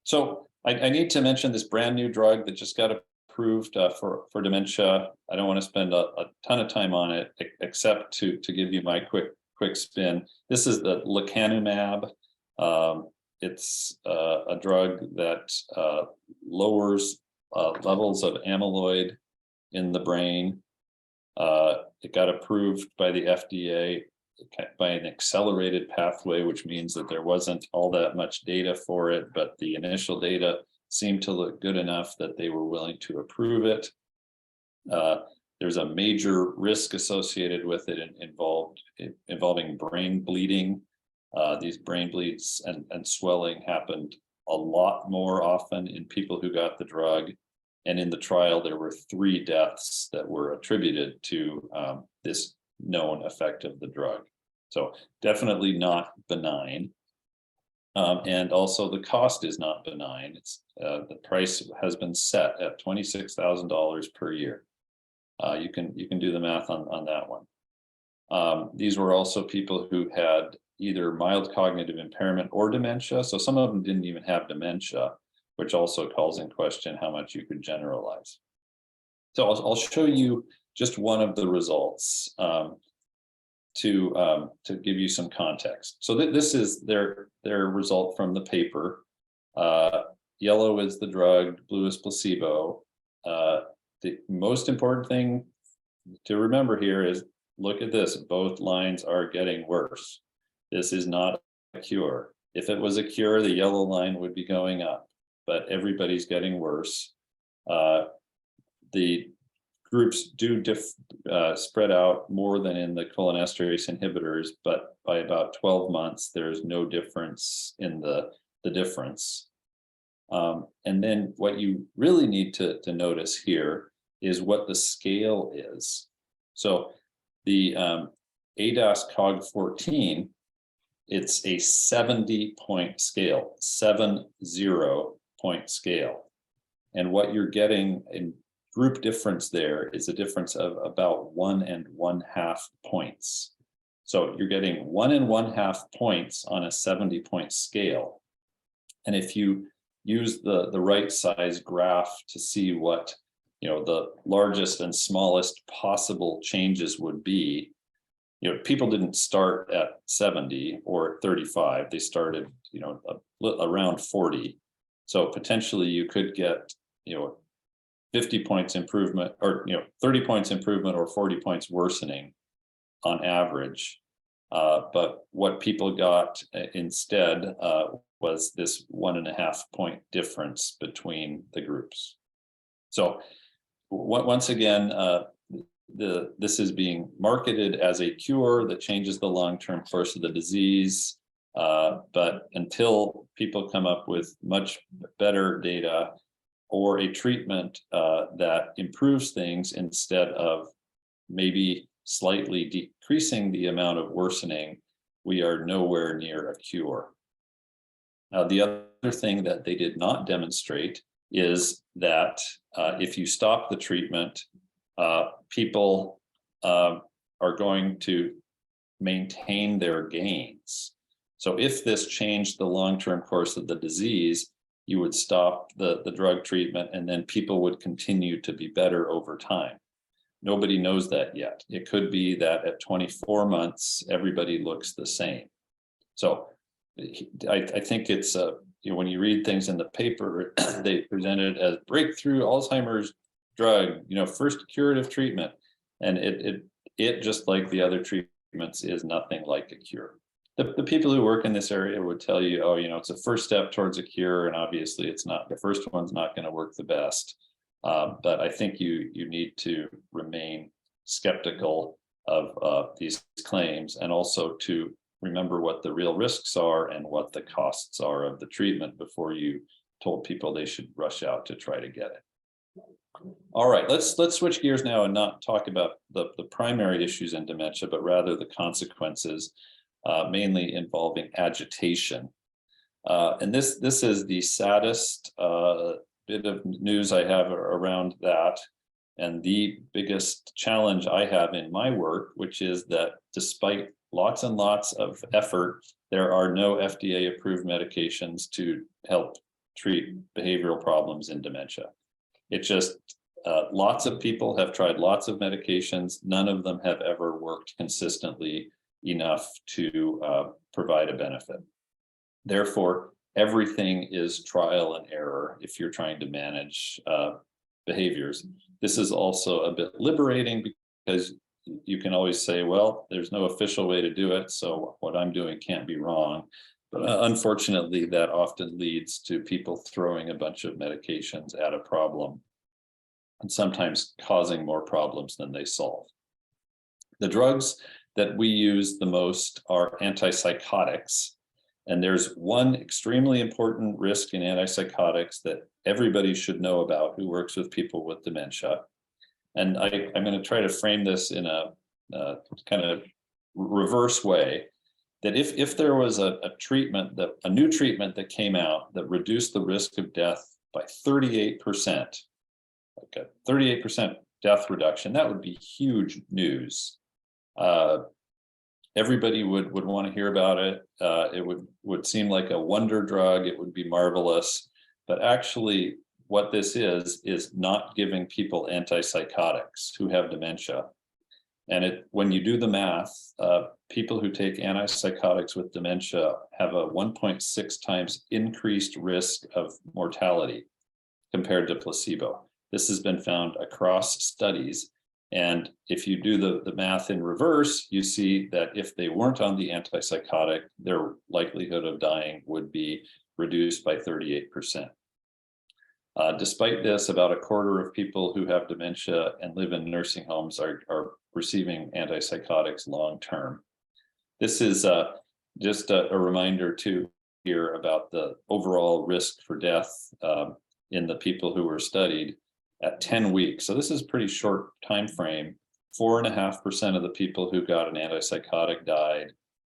B: so I need to mention this brand new drug that just got approved for dementia. I don't want to spend a ton of time on it, except to give you my quick spin. This is the lecanemab. It's a drug that lowers levels of amyloid in the brain. It got approved by the FDA by an accelerated pathway, which means that there wasn't all that much data for it, but the initial data seemed to look good enough that they were willing to approve it. There's a major risk associated with it involving brain bleeding. These brain bleeds and swelling happened a lot more often in people who got the drug. And in the trial, there were 3 deaths that were attributed to this known effect of the drug. So definitely not benign. And also the cost is not benign. It's the price has been set at $26,000 per year. You can do the math on that one. These were also people who had either mild cognitive impairment or dementia. So some of them didn't even have dementia, which also calls in question how much you could generalize. So I'll show you just one of the results to give you some context. So this is their result from the paper. Yellow is the drug, blue is placebo. The most important thing to remember here is, look at this, both lines are getting worse. This is not a cure. If it was a cure, the yellow line would be going up, but everybody's getting worse. The groups do spread out more than in the cholinesterase inhibitors, but by about 12 months, there's no difference in the difference. And then what you really need to notice here is what the scale is. So the ADAS-Cog14, it's a 70-point scale, 70-point scale. And what you're getting in group difference there is a difference of about 1 1/2 points. So you're getting 1 1/2 points on a 70-point scale. And if you use the right size graph to see what the largest and smallest possible changes would be, people didn't start at 70 or 35. They started, around 40. So potentially you could get, 50 points improvement, or 30 points improvement, or 40 points worsening on average. But what people got instead was this 1 1/2 point difference between the groups. So once again, this is being marketed as a cure that changes the long-term course of the disease. But until people come up with much better data or a treatment that improves things instead of maybe slightly decreasing the amount of worsening, we are nowhere near a cure. Now, the other thing that they did not demonstrate is that if you stop the treatment, people are going to maintain their gains. So if this changed the long-term course of the disease, you would stop the drug treatment and then people would continue to be better over time. Nobody knows that yet. It could be that at 24 months, everybody looks the same. So I think it's, when you read things in the paper, they present it as breakthrough Alzheimer's drug, first curative treatment. And it, just like the other treatments, is nothing like a cure. The people who work in this area would tell you, oh, it's a first step towards a cure, and obviously it's not. The first one's not going to work the best. But I think you need to remain skeptical of these claims, and also to remember what the real risks are and what the costs are of the treatment before you told people they should rush out to try to get it. All right, let's switch gears now and not talk about the primary issues in dementia, but rather the consequences, mainly involving agitation. And this is the saddest bit of news I have around that, and the biggest challenge I have in my work, which is that despite lots and lots of effort, there are no FDA-approved medications to help treat behavioral problems in dementia. It just, lots of people have tried lots of medications. None of them have ever worked consistently enough to provide a benefit. Therefore, everything is trial and error if you're trying to manage behaviors. This is also a bit liberating because you can always say, well, there's no official way to do it, so what I'm doing can't be wrong. But unfortunately, that often leads to people throwing a bunch of medications at a problem and sometimes causing more problems than they solve. The drugs that we use the most are antipsychotics. And there's one extremely important risk in antipsychotics that everybody should know about who works with people with dementia. And I'm going to try to frame this in a kind of reverse way, that if there was a new treatment that came out that reduced the risk of death by 38%, like a 38% death reduction, that would be huge news. Everybody would want to hear about it. It would seem like a wonder drug. It would be marvelous. But actually, what this is not giving people antipsychotics who have dementia. And when you do the math, people who take antipsychotics with dementia have a 1.6 times increased risk of mortality compared to placebo. This has been found across studies. And if you do the math in reverse, you see that if they weren't on the antipsychotic, their likelihood of dying would be reduced by 38%. Despite this, about a quarter of people who have dementia and live in nursing homes are receiving antipsychotics long term. This is just a reminder too here about the overall risk for death in the people who were studied at 10 weeks. So this is a pretty short time frame. 4.5% of the people who got an antipsychotic died.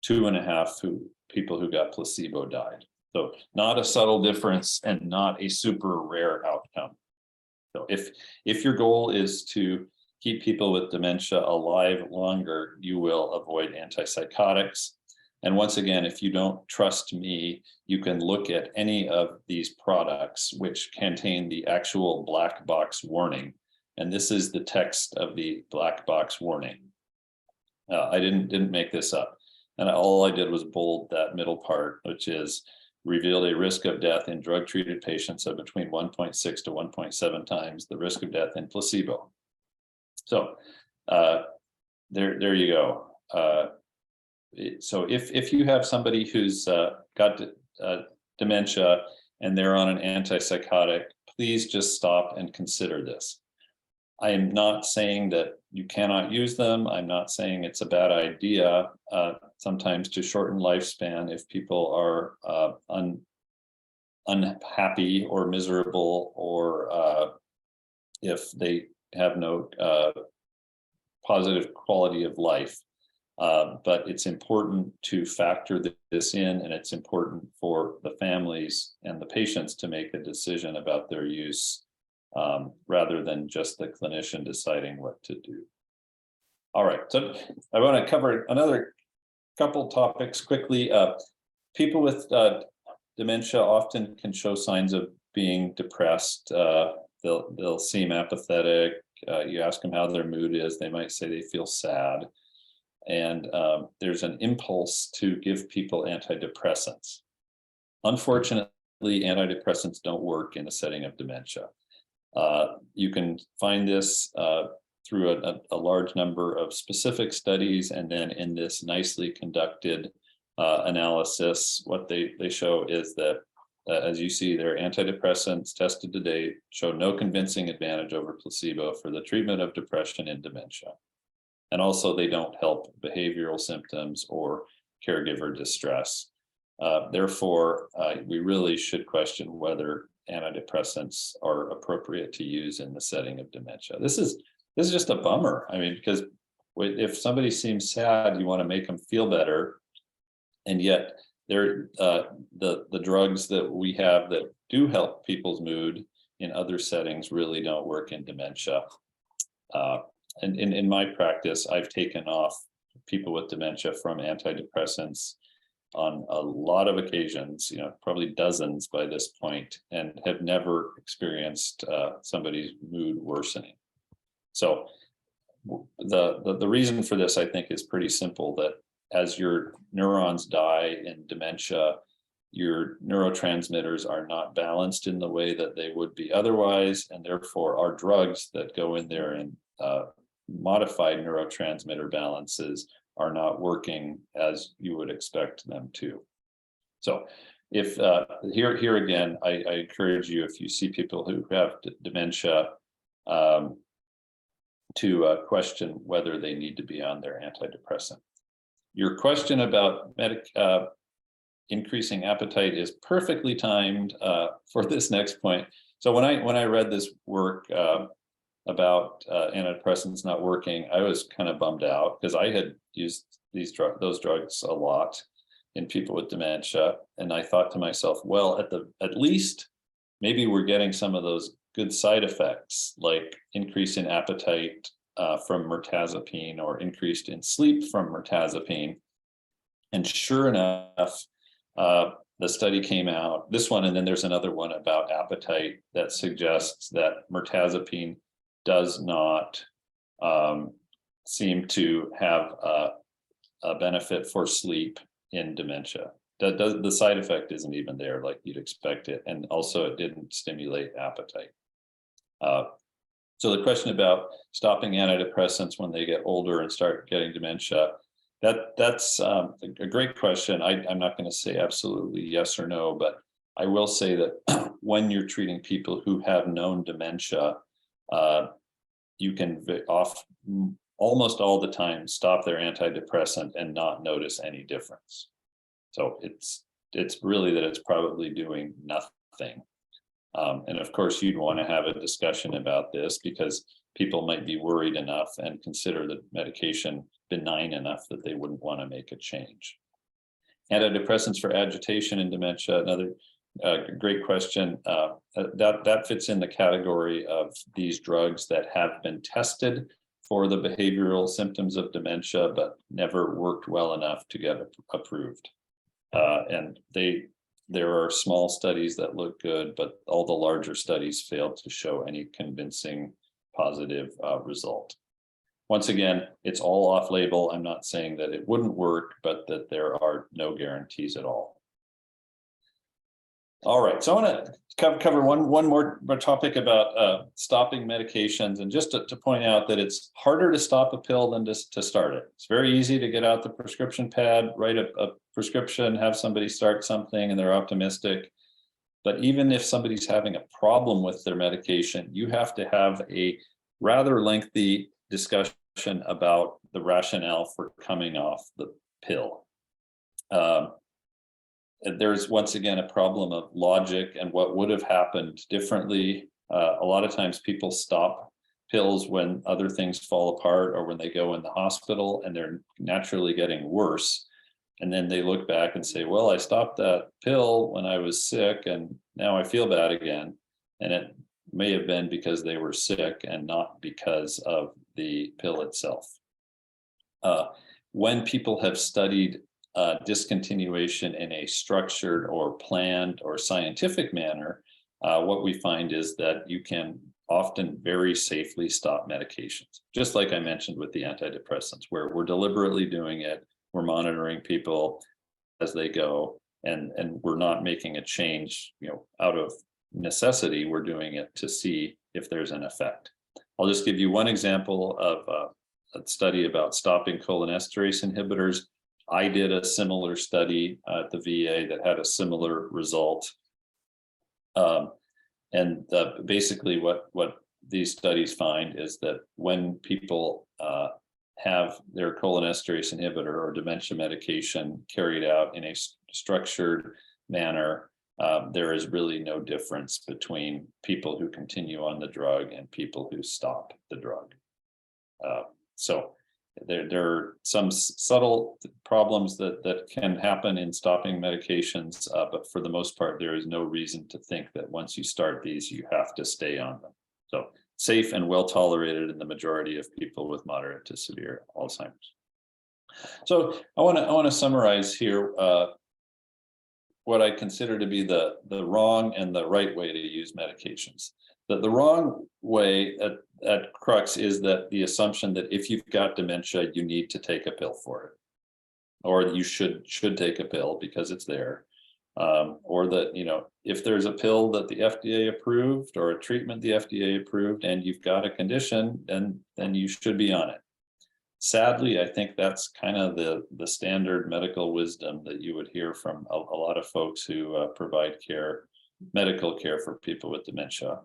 B: 2.5% people who got placebo died. So not a subtle difference and not a super rare outcome. So if your goal is to keep people with dementia alive longer, you will avoid antipsychotics. And once again, if you don't trust me, you can look at any of these products which contain the actual black box warning. And this is the text of the black box warning. I didn't make this up. And all I did was bold that middle part, which is revealed a risk of death in drug-treated patients of between 1.6 to 1.7 times the risk of death in placebo. So there you go. So if you have somebody who's got dementia and they're on an antipsychotic, please just stop and consider this. I am not saying that you cannot use them. I'm not saying it's a bad idea sometimes to shorten lifespan if people are unhappy or miserable, or if they have no positive quality of life. But it's important to factor this in, and it's important for the families and the patients to make a decision about their use rather than just the clinician deciding what to do. All right, so I want to cover another couple topics quickly. People with dementia often can show signs of being depressed. They'll seem apathetic. You ask them how their mood is, they might say they feel sad. And there's an impulse to give people antidepressants. Unfortunately, antidepressants don't work in a setting of dementia. You can find this through a large number of specific studies, and then in this nicely conducted analysis, what they show is that, as you see, their antidepressants tested to date show no convincing advantage over placebo for the treatment of depression and dementia. And also, they don't help behavioral symptoms or caregiver distress. Therefore, we really should question whether antidepressants are appropriate to use in the setting of dementia. This is just a bummer. I mean, because if somebody seems sad, you want to make them feel better, and yet they're the drugs that we have that do help people's mood in other settings really don't work in dementia. And in my practice, I've taken off people with dementia from antidepressants on a lot of occasions, probably dozens by this point, and have never experienced somebody's mood worsening. So the reason for this, I think, is pretty simple, that as your neurons die in dementia, your neurotransmitters are not balanced in the way that they would be otherwise, and therefore our drugs that go in there and modify neurotransmitter balances are not working as you would expect them to. So if here again, I encourage you, if you see people who have dementia, to question whether they need to be on their antidepressant. Your question about increasing appetite is perfectly timed for this next point. So when I read this work about antidepressants not working, I was kind of bummed out, because I had used those drugs a lot in people with dementia, and I thought to myself, well, at least maybe we're getting some of those good side effects, like increase in appetite from mirtazapine, or increased in sleep from mirtazapine. And sure enough, the study came out, this one, and then there's another one about appetite that suggests that mirtazapine does not seem to have a benefit for sleep in dementia. The side effect isn't even there like you'd expect it, and also it didn't stimulate appetite. So the question about stopping antidepressants when they get older and start getting dementia, that's a great question. I'm not going to say absolutely yes or no, but I will say that when you're treating people who have known dementia, you can almost all the time stop their antidepressant and not notice any difference. So it's really that it's probably doing nothing. And of course, you'd want to have a discussion about this, because people might be worried enough and consider the medication benign enough that they wouldn't want to make a change. Antidepressants for agitation and dementia, another great question. That fits in the category of these drugs that have been tested for the behavioral symptoms of dementia, but never worked well enough to get approved. And there are small studies that look good, but all the larger studies failed to show any convincing positive result. Once again, it's all off-label. I'm not saying that it wouldn't work, but that there are no guarantees at all. All right, so I want to cover one more topic about stopping medications, and just to point out that it's harder to stop a pill than to start it. It's very easy to get out the prescription pad, write a prescription, have somebody start something, and they're optimistic. But even if somebody's having a problem with their medication, you have to have a rather lengthy discussion about the rationale for coming off the pill. There's once again a problem of logic and what would have happened differently. A lot of times people stop pills when other things fall apart, or when they go in the hospital and they're naturally getting worse. And then they look back and say, well, I stopped that pill when I was sick and now I feel bad again. And it may have been because they were sick and not because of the pill itself. When people have studied discontinuation in a structured or planned or scientific manner, what we find is that you can often very safely stop medications, just like I mentioned with the antidepressants, where we're deliberately doing it, we're monitoring people as they go, and we're not making a change, out of necessity. We're doing it to see if there's an effect. I'll just give you one example of a study about stopping cholinesterase inhibitors. I did a similar study at the VA that had a similar result. Basically what these studies find is that when people have their cholinesterase inhibitor or dementia medication carried out in a structured manner, there is really no difference between people who continue on the drug and people who stop the drug. So there are some subtle problems that can happen in stopping medications, but for the most part, there is no reason to think that once you start these, you have to stay on them. So safe and well tolerated in the majority of people with moderate to severe Alzheimer's. So I want to summarize here what I consider to be the wrong and the right way to use medications. The wrong way at crux is that the assumption that if you've got dementia, you need to take a pill for it, or you should take a pill because it's there, or that, you know, if there's a pill that the FDA approved or a treatment the FDA approved and you've got a condition, then you should be on it. Sadly, I think that's kind of the standard medical wisdom that you would hear from a lot of folks who provide medical care for people with dementia.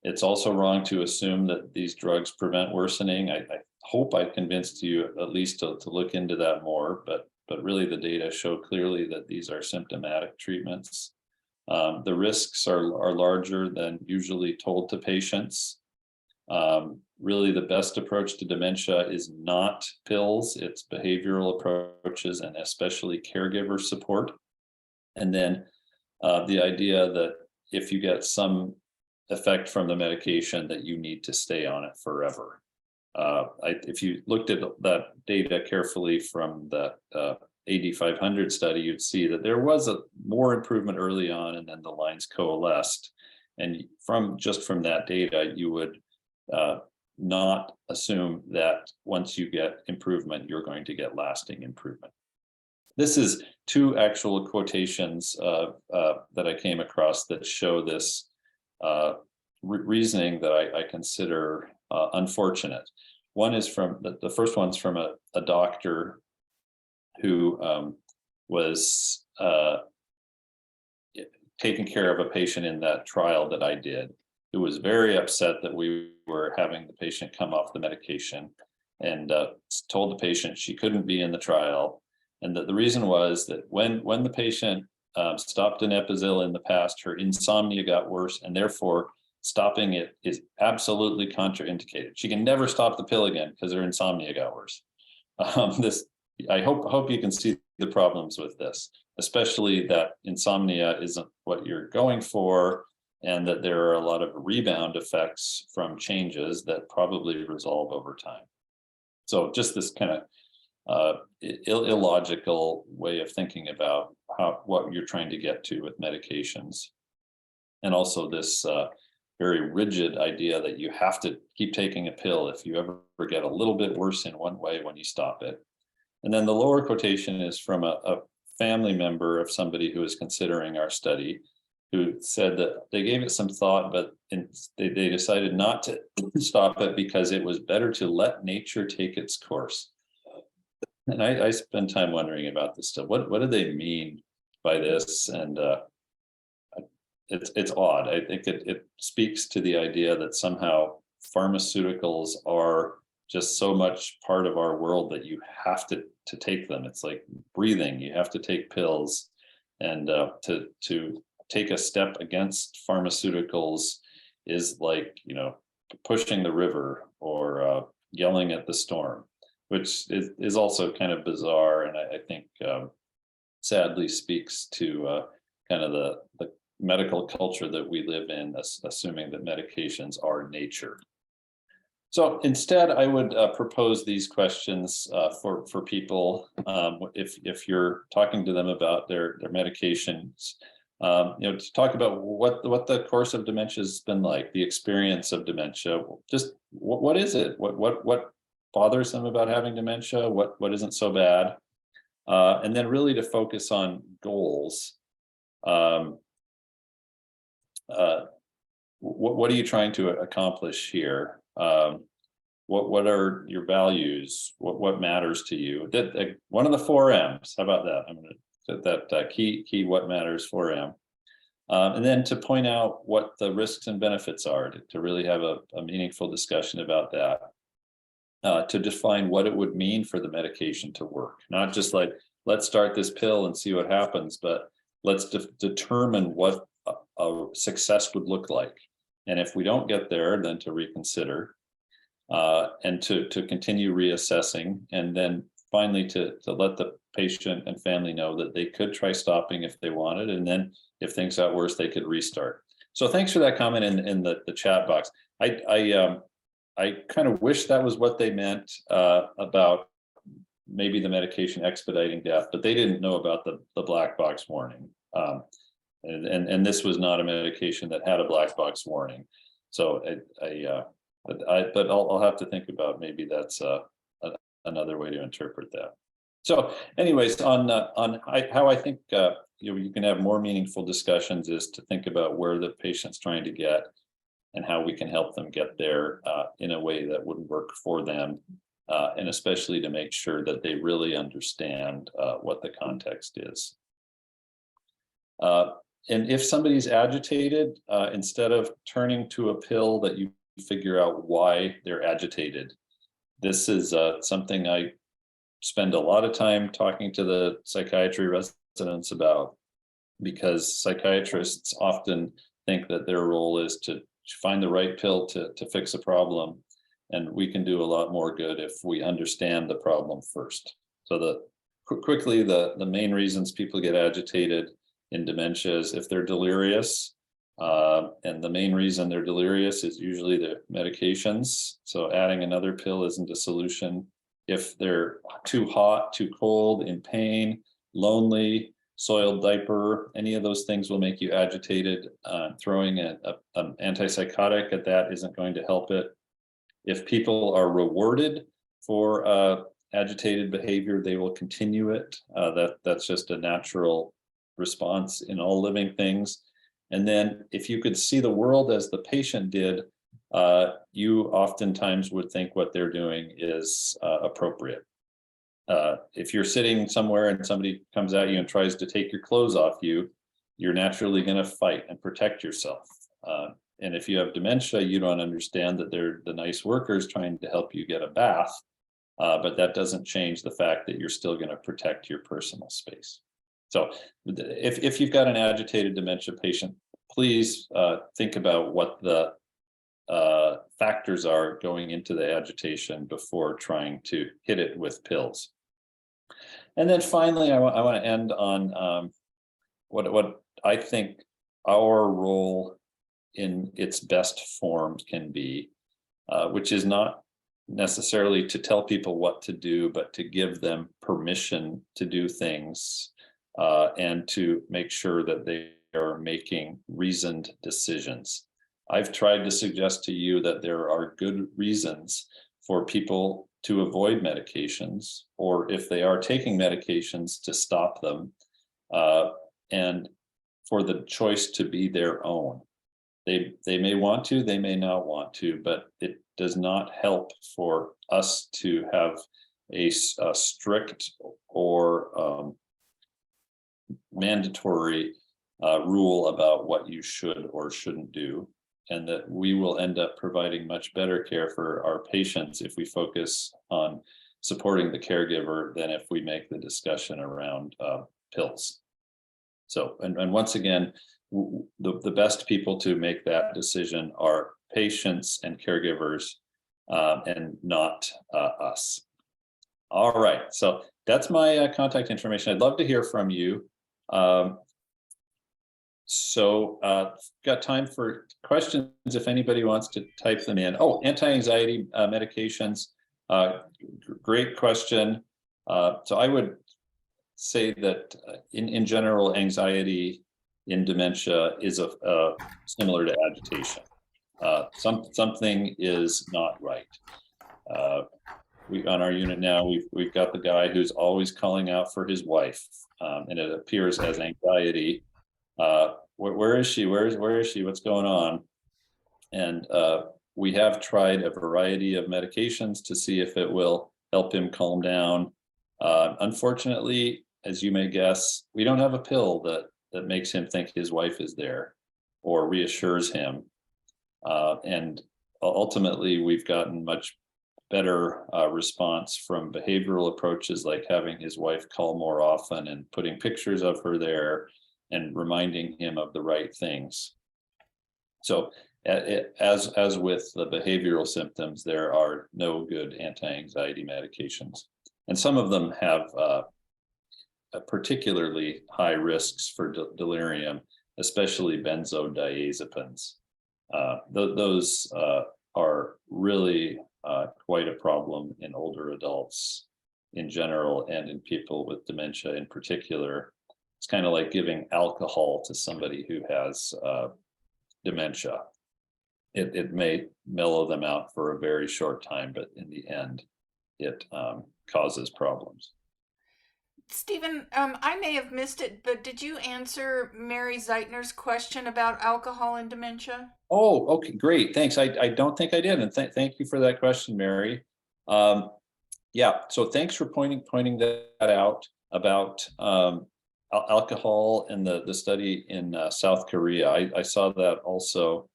B: It's also wrong to assume that these drugs prevent worsening. I hope I convinced you at least to look into that more, but really the data show clearly that these are symptomatic treatments. The risks are larger than usually told to patients. Really the best approach to dementia is not pills, it's behavioral approaches and especially caregiver support. And then the idea that if you get some effect from the medication that you need to stay on it forever. If you looked at that data carefully from the AD500 study, you'd see that there was a more improvement early on and then the lines coalesced. And from that data, you would not assume that once you get improvement, you're going to get lasting improvement. This is two actual quotations that I came across that show this reasoning that I consider unfortunate. One is from the first one's from a doctor who was taking care of a patient in that trial that I did, who was very upset that we were having the patient come off the medication, and told the patient she couldn't be in the trial, and that the reason was that when the patient stopped an Episil in the past, her insomnia got worse, and therefore stopping it is absolutely contraindicated. She can never stop the pill again because her insomnia got worse. I hope you can see the problems with this, especially that insomnia isn't what you're going for, and that there are a lot of rebound effects from changes that probably resolve over time. So just this kind of illogical way of thinking about what you're trying to get to with medications. And also this very rigid idea that you have to keep taking a pill if you ever get a little bit worse in one way when you stop it. And then the lower quotation is from a family member of somebody who is considering our study, who said that they gave it some thought, but they decided not to stop it because it was better to let nature take its course. And I spend time wondering about this stuff. What do they mean by this? And it's odd. I think it speaks to the idea that somehow pharmaceuticals are just so much part of our world that you have to take them. It's like breathing. You have to take pills, and to take a step against pharmaceuticals is like, you know, pushing the river or yelling at the storm, which is also kind of bizarre, and I think sadly speaks to kind of the medical culture that we live in, assuming that medications are nature. So instead, I would propose these questions for people if you're talking to them about their medications. To talk about what the course of dementia has been like, the experience of dementia. Just what is it? What bothers them about having dementia? What isn't so bad? And then really to focus on goals. what are you trying to accomplish here? What are your values? What matters to you? That one of the 4 M's. How about that? I'm going to set that key what matters 4M. And then to point out what the risks and benefits are, to really have a meaningful discussion about that, to define what it would mean for the medication to work. Not just like, let's start this pill and see what happens, but let's determine what a success would look like. And if we don't get there, then to reconsider, and to continue reassessing, and then finally to let the patient and family know that they could try stopping if they wanted, and then if things got worse, they could restart. So thanks for that comment in the chat box. I kind of wish that was what they meant about maybe the medication expediting death, but they didn't know about the black box warning. And this was not a medication that had a black box warning. So but I'll have to think about, maybe that's another way to interpret that. So anyways, on how I think you can have more meaningful discussions is to think about where the patient's trying to get and how we can help them get there in a way that would work for them, and especially to make sure that they really understand what the context is. And if somebody's agitated, instead of turning to a pill, that you figure out why they're agitated. This is something I spend a lot of time talking to the psychiatry residents about, because psychiatrists often think that their role is to find the right pill to fix a problem. And we can do a lot more good if we understand the problem first. So quickly, the main reasons people get agitated in dementia is if they're delirious. And the main reason they're delirious is usually the medications. So adding another pill isn't a solution. If they're too hot, too cold, in pain, lonely, soiled diaper, any of those things will make you agitated. Throwing an antipsychotic at that isn't going to help it. If people are rewarded for agitated behavior, they will continue it. That's just a natural response in all living things. And then if you could see the world as the patient did, you oftentimes would think what they're doing is appropriate. If you're sitting somewhere and somebody comes at you and tries to take your clothes off you, you're naturally going to fight and protect yourself. And if you have dementia, you don't understand that they're the nice workers trying to help you get a bath, but that doesn't change the fact that you're still going to protect your personal space. So if you've got an agitated dementia patient, please think about what the factors are going into the agitation before trying to hit it with pills. And then finally, I want to end on what I think our role in its best form can be, which is not necessarily to tell people what to do, but to give them permission to do things, and to make sure that they are making reasoned decisions. I've tried to suggest to you that there are good reasons for people to avoid medications, or if they are taking medications, to stop them, and for the choice to be their own. They may want to, they may not want to, but it does not help for us to have a strict or mandatory rule about what you should or shouldn't do, and that we will end up providing much better care for our patients if we focus on supporting the caregiver than if we make the discussion around pills. So, and once again, the best people to make that decision are patients and caregivers, and not us. All right, so that's my contact information. I'd love to hear from you. Got time for questions if anybody wants to type them in. Oh, anti-anxiety medications. Great question. So I would say that in general, anxiety in dementia is similar to agitation. Something is not right. On our unit now, we've got the guy who's always calling out for his wife, and it appears as anxiety. Where is she? Where is she? What's going on? And we have tried a variety of medications to see if it will help him calm down. Unfortunately, as you may guess, we don't have a pill that makes him think his wife is there or reassures him. And ultimately, we've gotten much better response from behavioral approaches like having his wife call more often and putting pictures of her there and reminding him of the right things. So as with the behavioral symptoms, there are no good anti-anxiety medications. And some of them have particularly high risks for delirium, especially benzodiazepines. Those are really quite a problem in older adults in general and in people with dementia in particular. It's kind of like giving alcohol to somebody who has dementia. It may mellow them out for a very short time, but in the end, it causes problems.
A: Stephen, I may have missed it, but did you answer Mary Zeitner's question about alcohol and dementia?
B: Oh, okay, great. Thanks. I don't think I did. And thank you for that question, Mary. Yeah, so thanks for pointing that out about alcohol and the study in South Korea. I saw that also.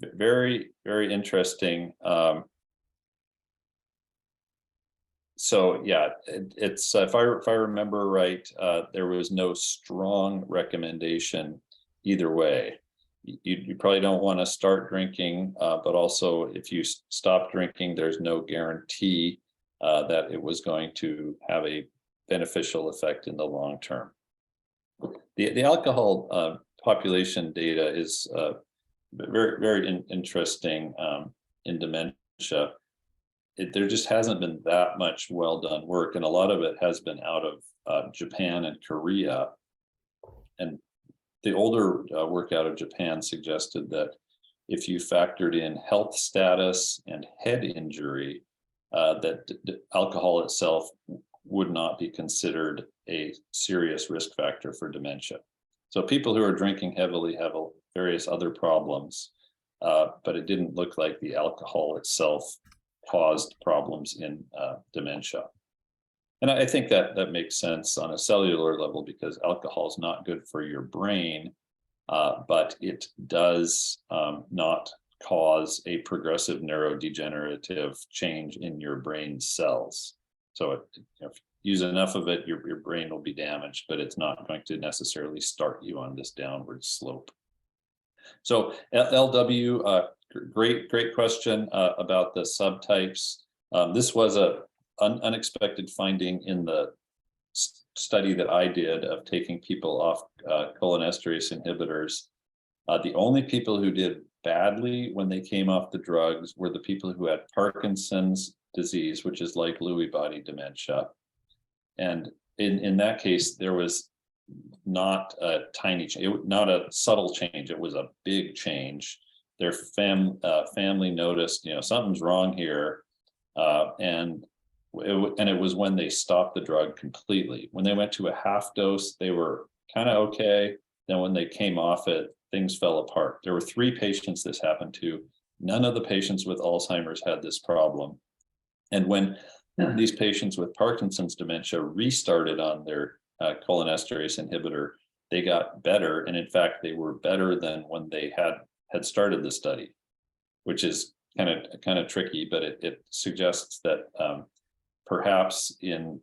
B: Very, very interesting. So yeah, it's if I remember right, there was no strong recommendation either way. You probably don't want to start drinking, but also if you stop drinking, there's no guarantee that it was going to have a beneficial effect in the long term. The alcohol population data is very, very interesting in dementia. There just hasn't been that much well done work, and a lot of it has been out of Japan and Korea. And the older work out of Japan suggested that if you factored in health status and head injury, that alcohol itself would not be considered a serious risk factor for dementia. So people who are drinking heavily have various other problems, but it didn't look like the alcohol itself caused problems in dementia. And I think that makes sense on a cellular level because alcohol is not good for your brain, but it does not cause a progressive neurodegenerative change in your brain cells. So if you use enough of it, your brain will be damaged, but it's not going to necessarily start you on this downward slope. So LW, great question about the subtypes. This was a unexpected finding in the study that I did of taking people off cholinesterase inhibitors. The only people who did badly when they came off the drugs were the people who had Parkinson's disease, which is like Lewy body dementia. And in that case, there was not a tiny change, not a subtle change. It was a big change. Their family noticed, something's wrong here, and it was when they stopped the drug completely. When they went to a half dose, they were kind of okay. Then when they came off it, things fell apart. There were 3 patients this happened to. None of the patients with Alzheimer's had this problem. And when these patients with Parkinson's dementia restarted on their cholinesterase inhibitor, they got better. And in fact, they were better than when they had started the study, which is kind of tricky, but it suggests that perhaps in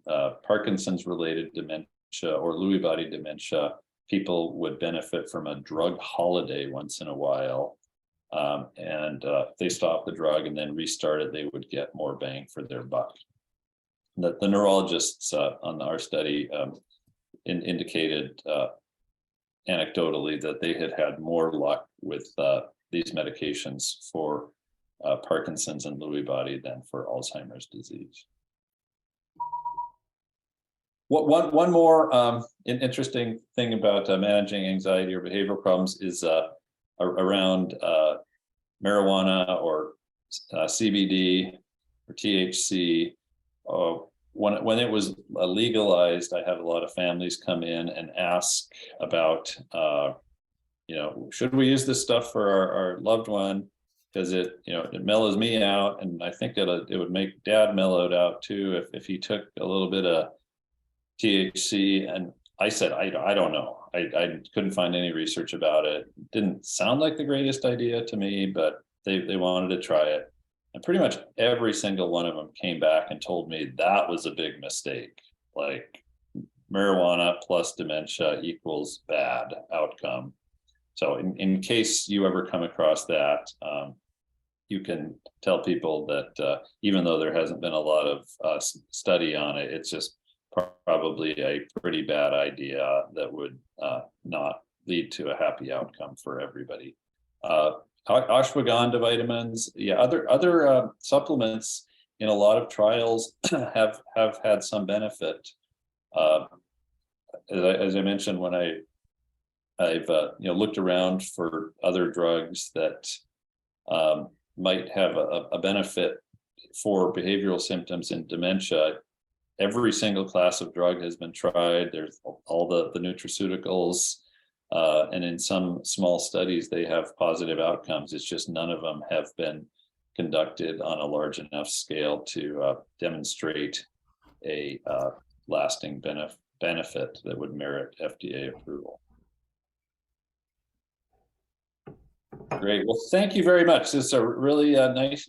B: Parkinson's related dementia or Lewy body dementia, people would benefit from a drug holiday once in a while. And if they stop the drug and then restart it, they would get more bang for their buck. The neurologists on our study indicated anecdotally that they had more luck with these medications for Parkinson's and Lewy body than for Alzheimer's disease. One more interesting thing about managing anxiety or behavioral problems is around marijuana or CBD or THC. When it was legalized, I had a lot of families come in and ask about should we use this stuff for our loved one? Because it mellows me out, and I think it would make dad mellowed out too if he took a little bit of THC. And I said, I don't know. I couldn't find any research about it. Didn't sound like the greatest idea to me, but they wanted to try it. And pretty much every single one of them came back and told me that was a big mistake. Like, marijuana plus dementia equals bad outcome. So in case you ever come across that, you can tell people that even though there hasn't been a lot of study on it, it's just probably a pretty bad idea that would not lead to a happy outcome for everybody. Ashwagandha vitamins, yeah, other supplements in a lot of trials have had some benefit. As I mentioned, when I've looked around for other drugs that might have a benefit for behavioral symptoms in dementia, every single class of drug has been tried. There's all the nutraceuticals, and in some small studies they have positive outcomes. It's just none of them have been conducted on a large enough scale to demonstrate a lasting benefit that would merit FDA approval. Great. Well, thank you very much. This is a really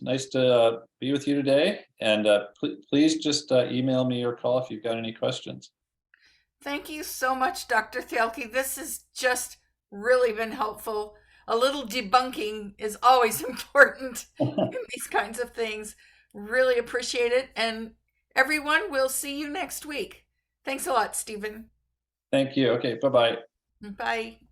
B: nice to be with you today. And please just email me or call if you've got any questions.
A: Thank you so much, Dr. Thielke. This has just really been helpful. A little debunking is always important in these kinds of things. Really appreciate it. And everyone, we'll see you next week. Thanks a lot, Stephen.
B: Thank you. Okay, bye-bye.
A: Bye.